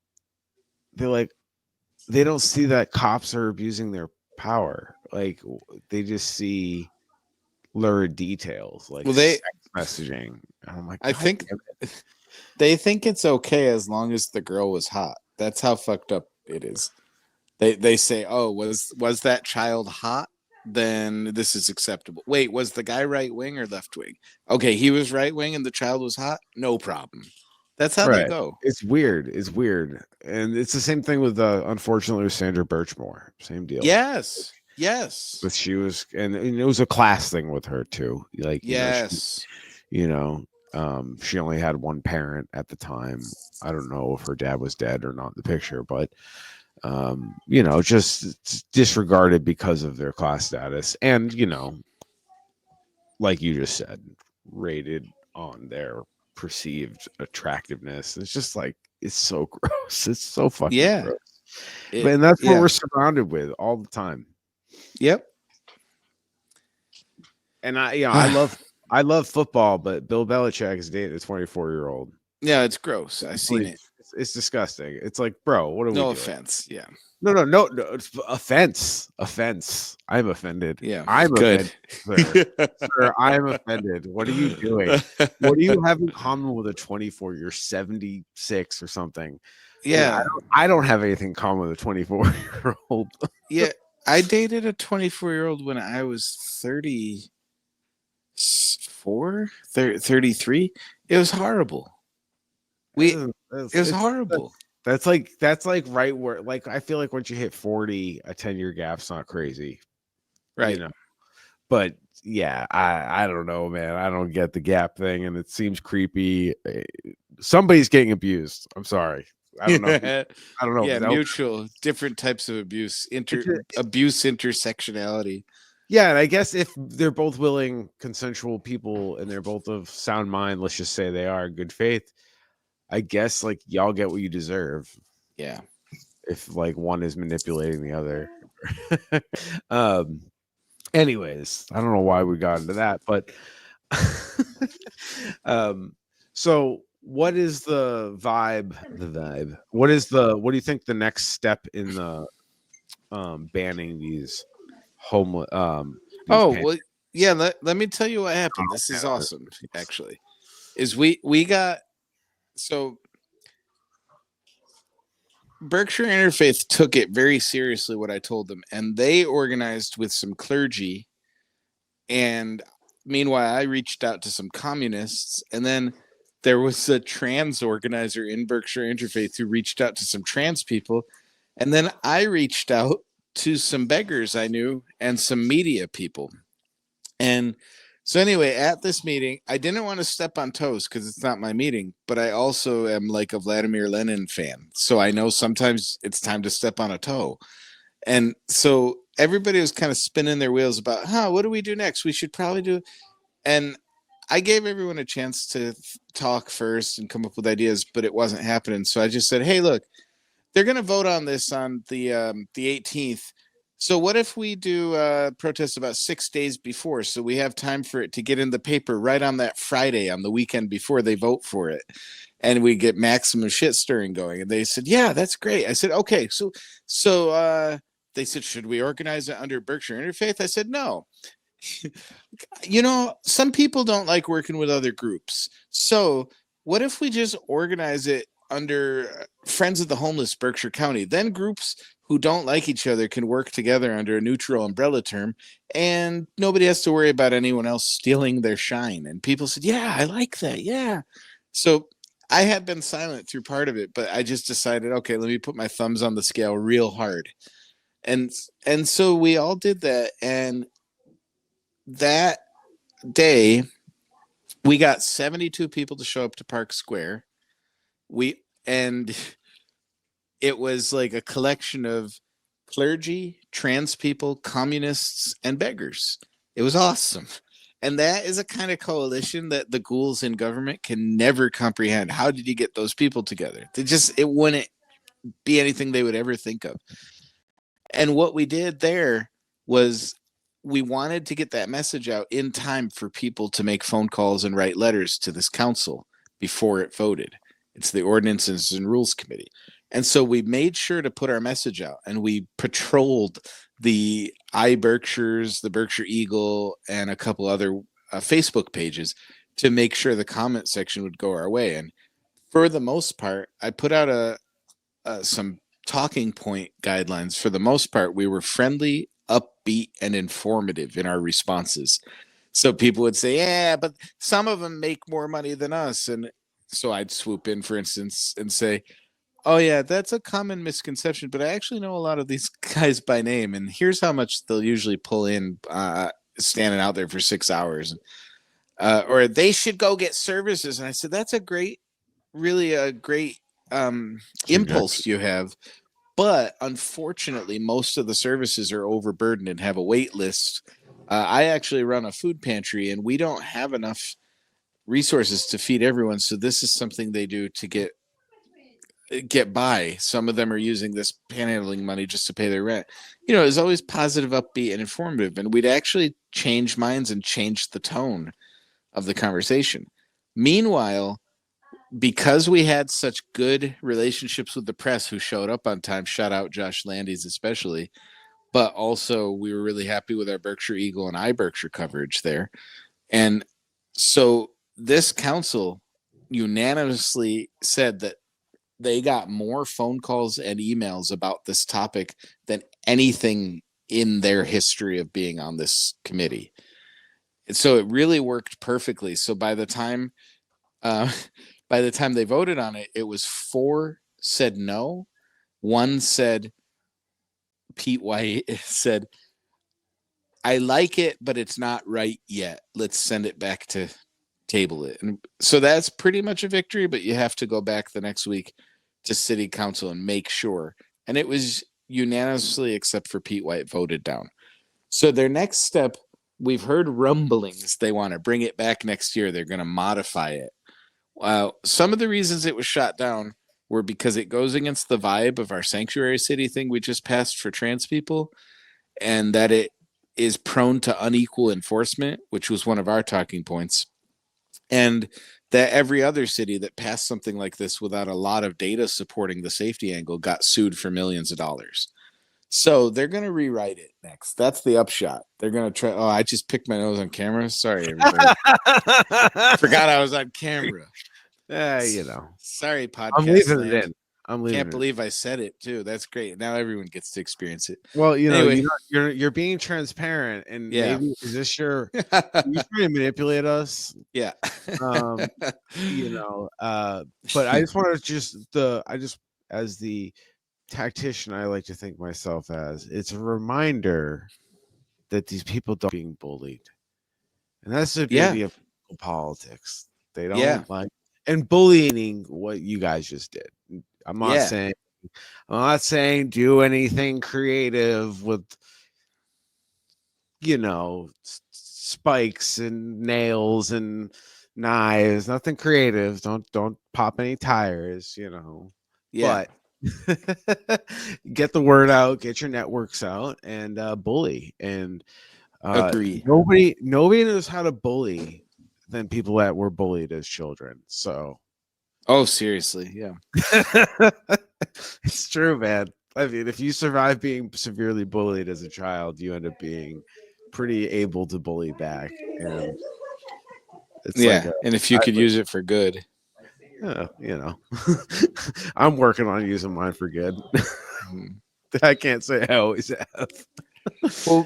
they don't see that cops are abusing their power. Like, they just see lurid details, like sex messaging. And I'm like, I think they think it's okay as long as the girl was hot. That's how fucked up it is. They say, oh, was that child hot? Then this is acceptable. Wait, was the guy right wing or left wing? Okay, he was right wing and the child was hot. No problem. That's how they Right. go. It's weird. It's weird. And it's the same thing with unfortunately with Sandra Birchmore. Same deal. Yes. Yes. But she was and it was a class thing with her too. Like, Yes. you know, she only had one parent at the time. I don't know if her dad was dead or not in the picture, but just disregarded because of their class status. And, like you just said, rated on their perceived attractiveness. It's just like it's so gross. It's so fucking Yeah. gross. And that's what Yeah. we're surrounded with all the time. Yep. And I love football, but Bill Belichick is dating a 24-year-old. Yeah, it's gross. I've seen it. It's disgusting. It's like, bro, what are we doing? No offense. Yeah. No. It's offense. I'm offended. Yeah. I'm good. offended. Sir, I'm offended. What are you doing? What do you have in common with a 24? You're 76 or something. Yeah. I don't have anything in common with a 24-year-old. Yeah. I dated a 24-year-old when I was 34, 33. It was horrible. It was horrible. That's like right where, like, I feel like once you hit 40, a 10-year gap's not crazy. Right. But yeah, I don't know, man. I don't get the gap thing, and it seems creepy. Somebody's getting abused. I'm sorry. I don't know. I don't know. Yeah, mutual, different types of abuse, abuse intersectionality. Yeah, and I guess if they're both willing, consensual people, and they're both of sound mind, let's just say they are in good faith, I guess like y'all get what you deserve. Yeah. If like one is manipulating the other. Anyways, I don't know why we got into that, but so what is the vibe? What do you think the next step in the banning these homeless well, yeah, let me tell you what happened. This is awesome, actually. Is we got so Berkshire Interfaith took it very seriously, what I told them, and they organized with some clergy. And meanwhile, I reached out to some communists, and then there was a trans organizer in Berkshire Interfaith who reached out to some trans people. And then I reached out to some beggars I knew and some media people. And so anyway, at this meeting, I didn't want to step on toes because it's not my meeting, but I also am like a Vladimir Lenin fan. So I know sometimes it's time to step on a toe. And so everybody was kind of spinning their wheels about, what do we do next? We should probably do. And I gave everyone a chance to talk first and come up with ideas, but it wasn't happening. So I just said, hey, look, they're going to vote on this on the 18th. So what if we do protests about 6 days before, so we have time for it to get in the paper right on that Friday, on the weekend before they vote for it, and we get maximum shit stirring going? And they said, yeah, that's great. I said, okay. So they said, should we organize it under Berkshire Interfaith? I said, no. Some people don't like working with other groups. So what if we just organize it under Friends of the Homeless Berkshire County? Then groups who don't like each other can work together under a neutral umbrella term, and nobody has to worry about anyone else stealing their shine. And people said, yeah, I like that. Yeah. So I had been silent through part of it, but I just decided, okay, let me put my thumbs on the scale real hard. And so we all did that. And that day, we got 72 people to show up to Park Square. And it was like a collection of clergy, trans people, communists, and beggars. It was awesome. And that is a kind of coalition that the ghouls in government can never comprehend. How did you get those people together? It wouldn't be anything they would ever think of. And what we did there was we wanted to get that message out in time for people to make phone calls and write letters to this council before it voted. It's the Ordinances and Rules Committee. And so we made sure to put our message out, and we patrolled the iBerkshires, the Berkshire Eagle, and a couple other Facebook pages to make sure the comment section would go our way. And for the most part, I put out some talking point guidelines, for the most part, we were friendly, upbeat, and informative in our responses. So people would say, yeah, but some of them make more money than us. And so I'd swoop in, for instance, and say, oh, yeah, that's a common misconception, but I actually know a lot of these guys by name. And here's how much they'll usually pull in standing out there for 6 hours. Or they should go get services. And I said, that's really a great impulse you have. But unfortunately, most of the services are overburdened and have a wait list. I actually run a food pantry, and we don't have enough resources to feed everyone. So this is something they do to get by. Some of them are using this panhandling money just to pay their rent. It's always positive, upbeat, and informative. And we'd actually change minds and change the tone of the conversation. Meanwhile, because we had such good relationships with the press who showed up on time, shout out Josh Landis especially, but also we were really happy with our Berkshire Eagle and iBerkshire coverage there. And so this council unanimously said that they got more phone calls and emails about this topic than anything in their history of being on this committee. And so it really worked perfectly. So by the time they voted on it, it was 4 said no. 1 said, Pete White said, I like it, but it's not right yet. Let's send it back to table it. And so that's pretty much a victory, but you have to go back the next week to city council and make sure. And it was unanimously, except for Pete White, voted down. So their next step, we've heard rumblings. They want to bring it back next year. They're going to modify it. Some of the reasons it was shot down were because it goes against the vibe of our sanctuary city thing we just passed for trans people, and that it is prone to unequal enforcement, which was one of our talking points, and that every other city that passed something like this without a lot of data supporting the safety angle got sued for millions of dollars. So they're going to rewrite it next. That's the upshot. They're going to try. Oh, I just picked my nose on camera. Sorry, everybody. Forgot I was on camera. Sorry, podcast. I'm leaving it in. Can't believe I said it too. That's great. Now everyone gets to experience it. Well, anyway, you're being transparent, and maybe is this you trying to manipulate us? Yeah. But I just want to as the tactician, I like to think myself as, it's a reminder that these people don't being bullied, and that's the beauty of politics. They don't like, and bullying what you guys just did. I'm not saying do anything creative with spikes and nails and knives. Nothing creative. Don't pop any tires. But get the word out, get your networks out, and bully. And agree. Nobody knows how to bully than people that were bullied as children. So. Oh, seriously. Yeah. It's true, man. I mean, if you survive being severely bullied as a child, you end up being pretty able to bully back. And it's and if you could use it for good. I'm working on using mine for good. I can't say I always have. Well,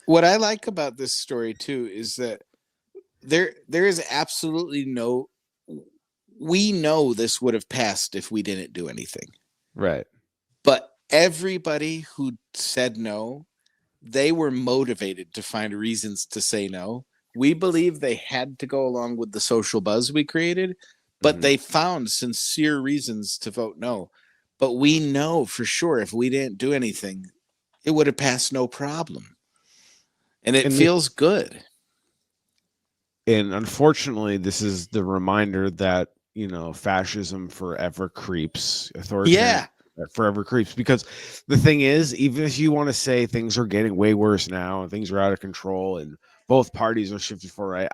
what I like about this story too is that there is absolutely we know this would have passed if we didn't do anything. Right. But everybody who said no, they were motivated to find reasons to say no. We believe they had to go along with the social buzz we created, but they found sincere reasons to vote no. But we know for sure if we didn't do anything, it would have passed no problem. And it feels good. And unfortunately, this is the reminder that fascism forever creeps. Authoritarian forever creeps, because the thing is, even if you want to say things are getting way worse now and things are out of control and both parties are shifting for right,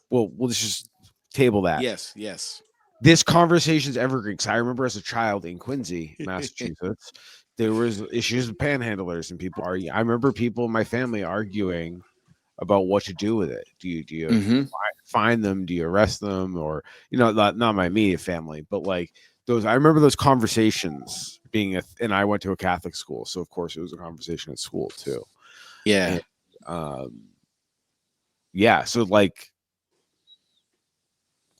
we'll just table that. Yes. This conversation's evergreen. Because I remember as a child in Quincy, Massachusetts, there was issues with panhandlers and people arguing. I remember people in my family arguing about what to do with it. Do you find them? Do you arrest them? Or not my immediate family, but like I remember those conversations being and I went to a Catholic school, so of course it was a conversation at school too. Yeah. And, yeah, so like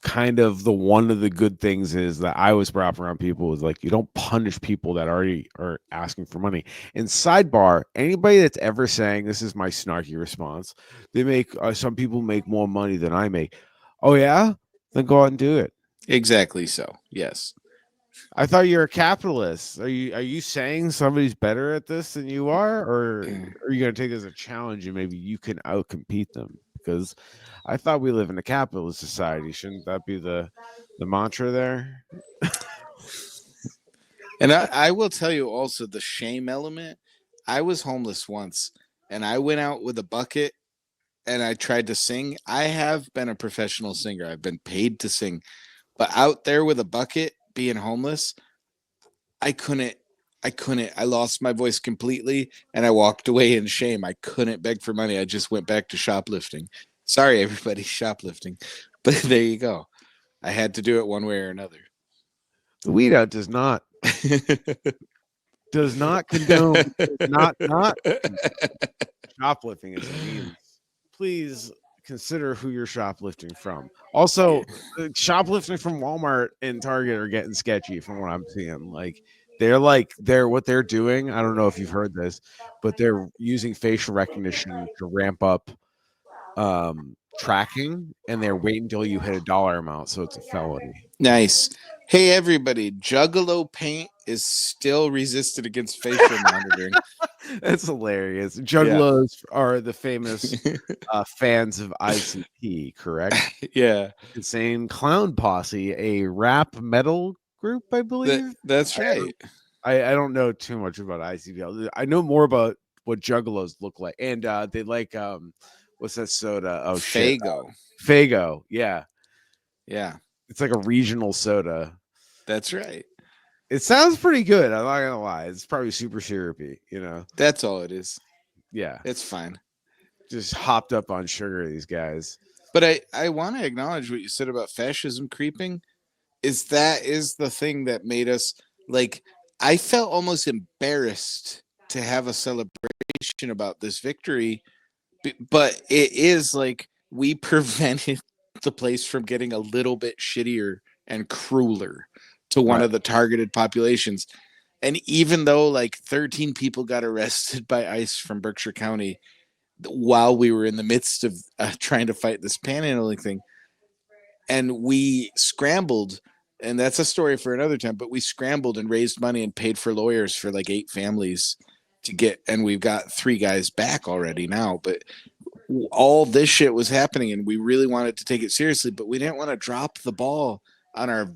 kind of one of the good things is that I was brought up around people was like, you don't punish people that already are asking for money. And sidebar, anybody that's ever saying, this is my snarky response, they make some people make more money than I make. Oh yeah, then go out and do it. Exactly. So yes. I thought you're a capitalist. Are you saying somebody's better at this than you are, or are you gonna take it as a challenge and maybe you can outcompete them? Because I thought we live in a capitalist society. Shouldn't that be the mantra there? And I will tell you also the shame element. I was homeless once and I went out with a bucket and I tried to sing. I have been a professional singer. I've been paid to sing. But out there with a bucket being homeless, I couldn't I lost my voice completely and I walked away in shame. I couldn't beg for money. I just went back to shoplifting. Sorry everybody, shoplifting. But there you go. I had to do it one way or another. The weedout does not condone not shoplifting as a means. Please consider who you're shoplifting from. Also, shoplifting from Walmart and Target are getting sketchy from what I'm seeing. They're what they're doing. I don't know if you've heard this, but they're using facial recognition to ramp up tracking, and they're waiting until you hit a dollar amount, so it's a felony. Nice. Hey everybody, Juggalo paint is still resisted against facial monitoring. That's hilarious. Yeah. Juggalos are the famous fans of ICP, correct? Yeah. Insane Clown Posse, a rap metal group, I believe. That's right. I don't know too much about ICP. I know more about what Juggalos look like, and they like what's that soda? Oh shit, Fago. Fago. Yeah, Yeah. it's like a regional soda. That's right. It sounds pretty good. I'm not gonna lie. It's probably super syrupy, you know. That's all it is. Yeah, It's fine. just hopped up on sugar. These guys. But I want to acknowledge what you said about fascism creeping. That is the thing that made us like. I felt almost embarrassed to have a celebration about this victory, but it is like we prevented the place from getting a little bit shittier and crueler to one Right. of the targeted populations. And even though like 13 people got arrested by ICE from Berkshire County while we were in the midst of trying to fight this panhandling thing, and we scrambled, and that's a story for another time, but we scrambled and raised money and paid for lawyers for like 8 families to get, and we've got 3 guys back already now. But all this shit was happening and we really wanted to take it seriously, but we didn't want to drop the ball on our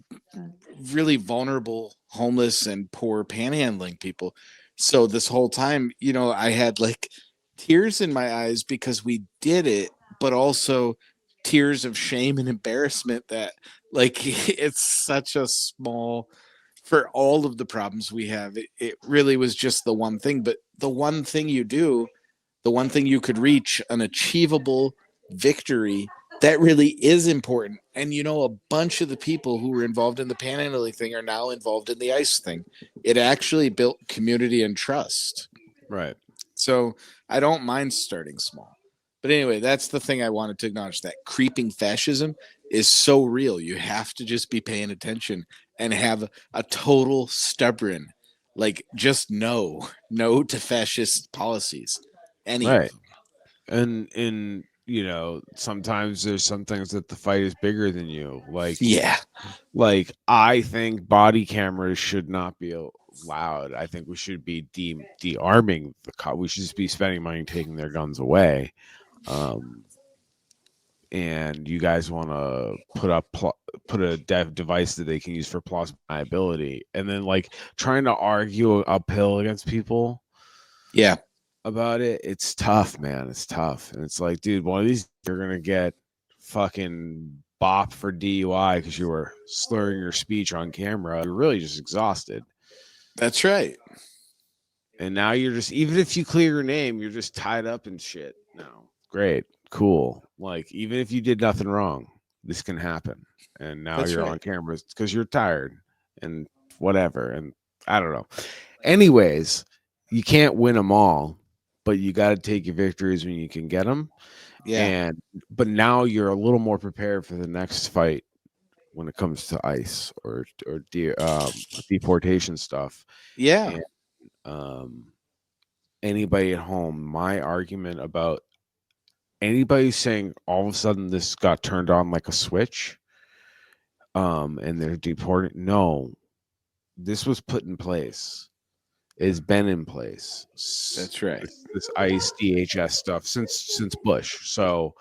really vulnerable homeless and poor panhandling people. So this whole time, I had like tears in my eyes because we did it, but also tears of shame and embarrassment that like it's such a small, for all of the problems we have, it really was just the one thing. But the one thing you do, the one thing you could reach, an achievable victory that really is important. And a bunch of the people who were involved in the panhandling thing are now involved in the ICE thing. It actually built community and trust. Right. So I don't mind starting small. But anyway, that's the thing I wanted to acknowledge, that creeping fascism is so real. You have to just be paying attention and have a total stubborn, like just no to fascist policies. Any Right. of them. And sometimes there's some things that the fight is bigger than you. Yeah. Like I think body cameras should not be allowed. I think we should be de-arming the cop. We should just be spending money taking their guns away. And you guys want to put a device that they can use for plausible deniability, and then like trying to argue uphill against people. Yeah. About it, it's tough, man. It's tough. And it's like, dude, one of these you're gonna get fucking bopped for DUI because you were slurring your speech on camera. You're really just exhausted. That's right. And now you're just, even if you clear your name, you're just tied up in shit. No. Great. Cool. Like, even if you did nothing wrong, this can happen. And now That's you're right. on camera because you're tired. and whatever. And I don't know. Anyways, you can't win them all, but you got to take your victories when you can get them. Yeah. And but now you're a little more prepared for the next fight when it comes to ICE or deportation stuff. Yeah. And um, anybody at home, my argument about anybody saying all of a sudden this got turned on like a switch, and they're deporting. No, this was put in place. It's been in place. That's right. This ICE DHS stuff since Bush. So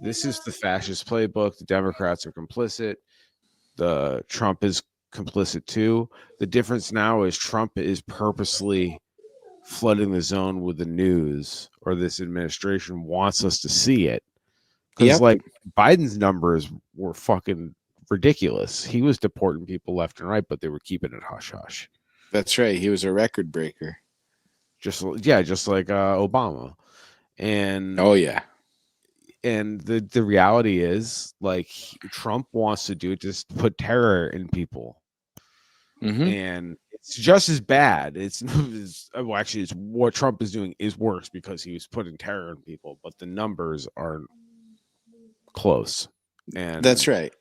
this is the fascist playbook. The Democrats are complicit. The Trump is complicit too. The difference now is Trump is purposely flooding the zone with the news, or this administration wants us to see it. Because Yep. like Biden's numbers were fucking ridiculous. He was deporting people left and right, but they were keeping it hush hush. That's right. He was a record breaker. Just like Obama. And Oh yeah. the reality is like Trump wants to do it, just put terror in people. Mm-hmm. And it's just as bad. Well, actually, it's what Trump is doing is worse because he was putting terror in people, but the numbers are close. And That's right.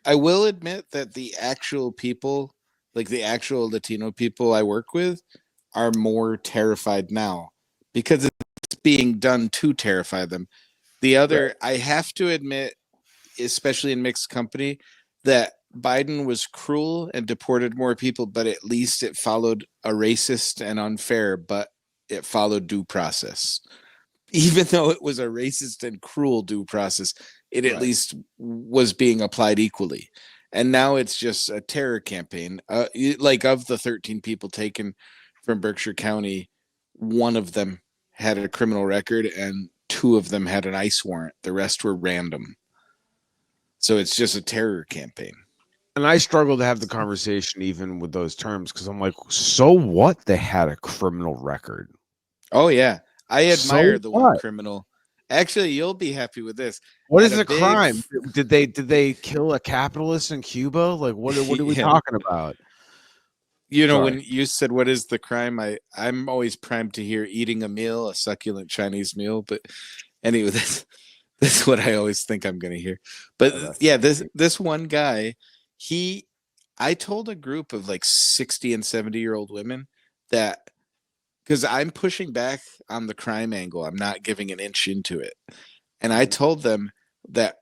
I will admit that the actual people, like the actual Latino people I work with, are more terrified now because it's being done to terrify them. The other, right. I have to admit, especially in mixed company, that Biden was cruel and deported more people, but at least it followed a racist and unfair, but it followed due process. Even though it was a racist and cruel due process, it at Right. least was being applied equally. And now it's just a terror campaign. Like of the 13 people taken from Berkshire County, one of them had a criminal record and two of them had an ICE warrant. The rest were random. So it's just a terror campaign. And I struggle to have the conversation even with those terms because I'm like, so what? They had a criminal record. Oh yeah, I admire So the one what? criminal. Actually, you'll be happy with this. What At is a the big, crime? Did they kill a capitalist in Cuba? Like what are we yeah, talking about? when Sorry. you said what is the crime, I'm always primed to hear eating a meal, a succulent Chinese meal. But anyway, that's what I always think I'm going to hear. But Oh, that's yeah, this one guy, he, I told a group of like 60 and 70-year-old women that because I'm pushing back on the crime angle, I'm not giving an inch into it. And I told them that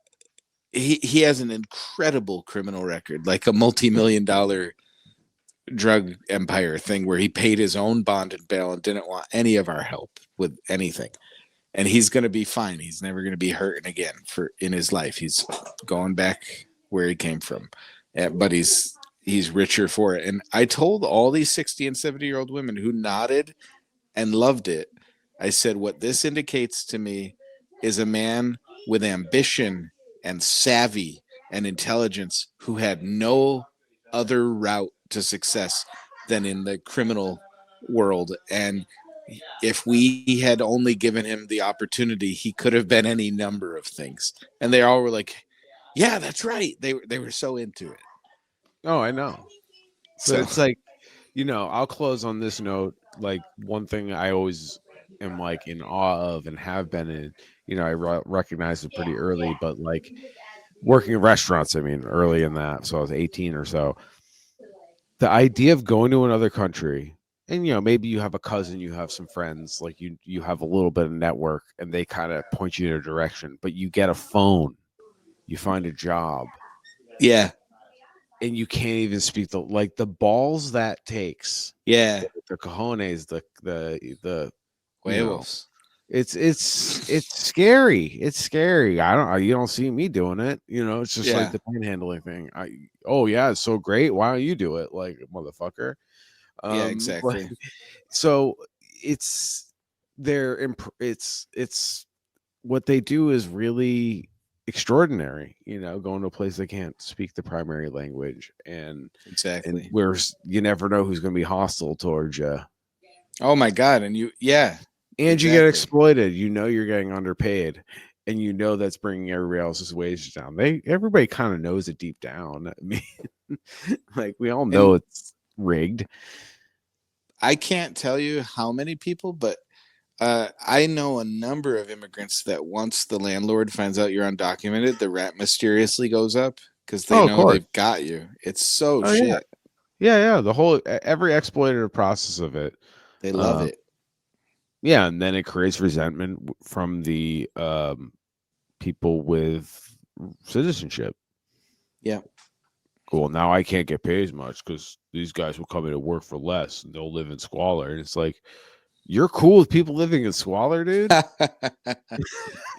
he has an incredible criminal record, like a multi-million-dollar drug empire thing where he paid his own bond and bail and didn't want any of our help with anything. And he's going to be fine. He's never going to be hurting again for in his life. He's going back where he came from, but he's richer for it. And I told all these 60 and 70-year-old women who nodded and loved it. I said, what this indicates to me is a man with ambition and savvy and intelligence who had no other route to success than in the criminal world. And if we had only given him the opportunity, he could have been any number of things. And they all were like, yeah, that's right. They were so into it. Oh, I know. But So it's like, I'll close on this note. Like one thing I always am like in awe of and have been in, I recognized it pretty early, but like working in restaurants, I mean, early in that. So I was 18 or so. The idea of going to another country and, maybe you have a cousin, you have some friends, like you have a little bit of network and they kind of point you in a direction, but you get a phone, you find a job yeah, and you can't even speak the balls that takes, yeah, the cojones, the you know, huevos. it's scary. It's scary. You don't see me doing it. It's just like Yeah, the panhandling thing. Oh yeah, it's so great. Why don't you do it, like motherfucker? yeah, But exactly. so it's it's what they do is really extraordinary. Going to a place they can't speak the primary language, and Exactly. where you never know who's going to be hostile towards you, Oh my god, and you yeah, and you get exactly. exploited. You're getting underpaid, and you know that's bringing everybody else's wages down. Everybody kind of knows it deep down. I mean, like we all know And it's rigged. I can't tell you how many people, but I know a number of immigrants that once the landlord finds out you're undocumented, the rent mysteriously goes up because they Oh, of know course. they've got you. It's so Oh yeah, shit. yeah. The whole every exploitative process of it. They love Um, it. yeah, and then it creates resentment from the people with citizenship. Yeah. Cool. Now I can't get paid as much because these guys will come in and work for less and they'll live in squalor. And it's like, you're cool with people living in squalor, dude?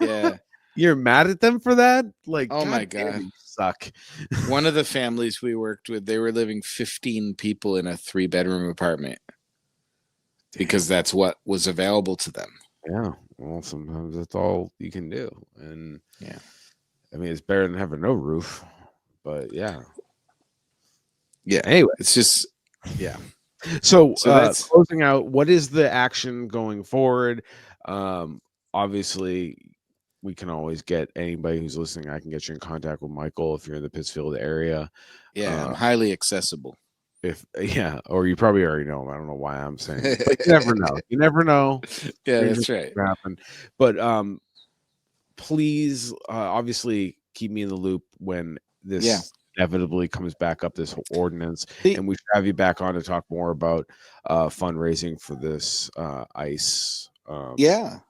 Yeah. You're mad at them for that? Like, Oh my god damn, God. you suck. One of the families we worked with, they were living 15 people in a 3-bedroom apartment because Damn. that's what was available to them. Yeah. Well, sometimes that's all you can do. And Yeah. I mean, it's better than having no roof. But yeah. Yeah. Anyway. It's just, yeah. So, So that's, closing out, what is the action going forward? Obviously, we can always get anybody who's listening. I can get you in contact with Michael if you're in the Pittsfield area. yeah, I'm Uh, highly accessible. if yeah, or you probably already know him. I don't know why I'm saying it, but you never know. You never know. Yeah, Things that's right. can happen. But please, obviously, keep me in the loop when Yeah. this inevitably comes back up, this ordinance, The, and we should have you back on to talk more about fundraising for this ice. yeah.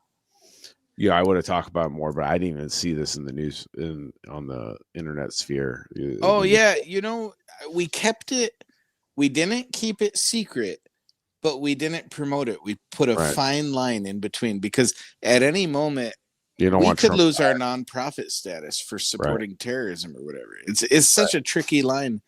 Yeah, I would have talked about it more, but I didn't even see this in the news on the internet sphere. Oh yeah, we kept it. We didn't keep it secret, but we didn't promote it. We put a Right. fine line in between because at any moment You don't we want could Trump lose our back. nonprofit status for Right. supporting terrorism or whatever. It's such a tricky line,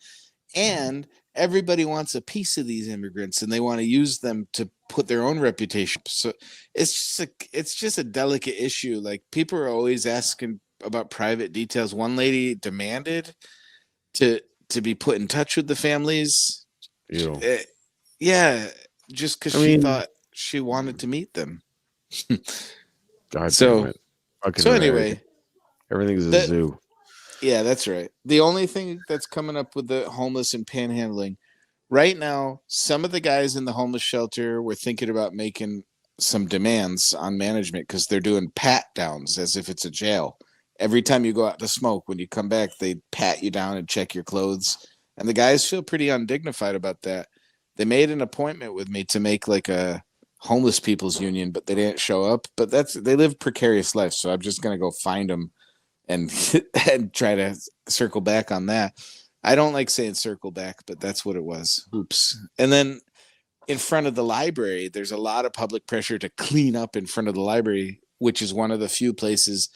and everybody wants a piece of these immigrants, and they want to use them to put their own reputation. So it's just a delicate issue. Like people are always asking about private details. One lady demanded to to be put in touch with the families. You. Eh, yeah, just because I she mean, thought she wanted to meet them. God damn so it! Fucking so anyway, everything's a that zoo. yeah, that's right. The only thing that's coming up with the homeless and panhandling right now, some of the guys in the homeless shelter were thinking about making some demands on management because they're doing pat downs as if it's a jail. Every time you go out to smoke, when you come back, they pat you down and check your clothes. And the guys feel pretty undignified about that. They made an appointment with me to make like a homeless people's union, but they didn't show up. But they live precarious lives, so I'm just gonna go find them and and try to circle back on that. I don't like saying circle back, but that's what it was. Oops. And then in front of the library, there's a lot of public pressure to clean up in front of the library, which is one of the few places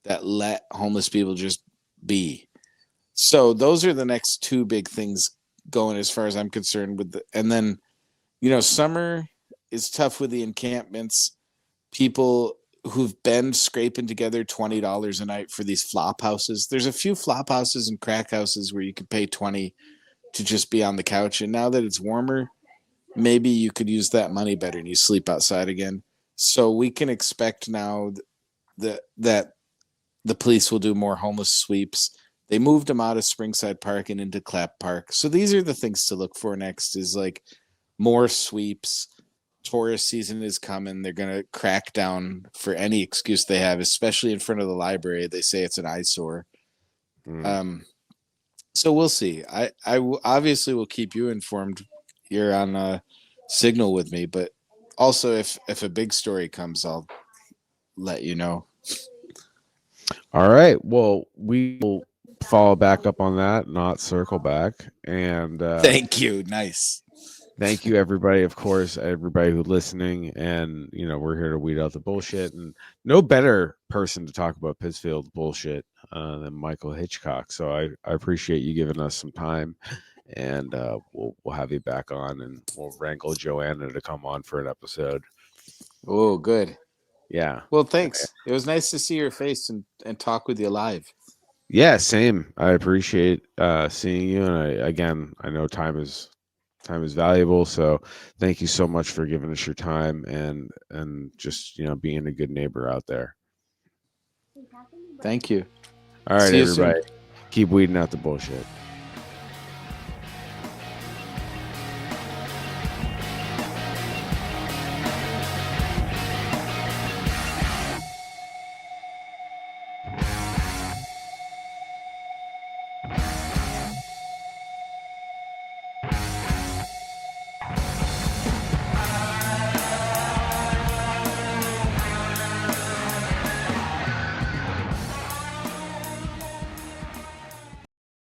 that let homeless people just be. So those are the next two big things going as far as I'm concerned with and then summer is tough with the encampments. People who've been scraping together $20 a night for these flop houses. There's a few flop houses and crack houses where you could pay 20 to just be on the couch. And now that it's warmer, maybe you could use that money better and you sleep outside again. So we can expect now that the police will do more homeless sweeps. They moved them out of Springside Park and into Clap Park. So these are the things to look for next is like more sweeps. Tourist season is coming. They're going to crack down for any excuse they have, especially in front of the library. They say it's an eyesore. Mm. Um, so we'll see. Obviously will keep you informed. You're on Signal with me, but also if a big story comes, I'll let you know. All right. Well, we will follow back up on that, not circle back. And Thank you. Nice. thank you, everybody. Of course, everybody who's listening. And we're here to weed out the bullshit. And no better person to talk about Pittsfield bullshit than Michael Hitchcock. So I appreciate you giving us some time. And we'll have you back on, and we'll wrangle Joanna to come on for an episode. Oh, good. Yeah. Well, thanks. It was nice to see your face and talk with you live. Yeah, same. I appreciate seeing you, and I know time is valuable. So thank you so much for giving us your time and just being a good neighbor out there. Thank you. All right, See you everybody. soon. Keep weeding out the bullshit.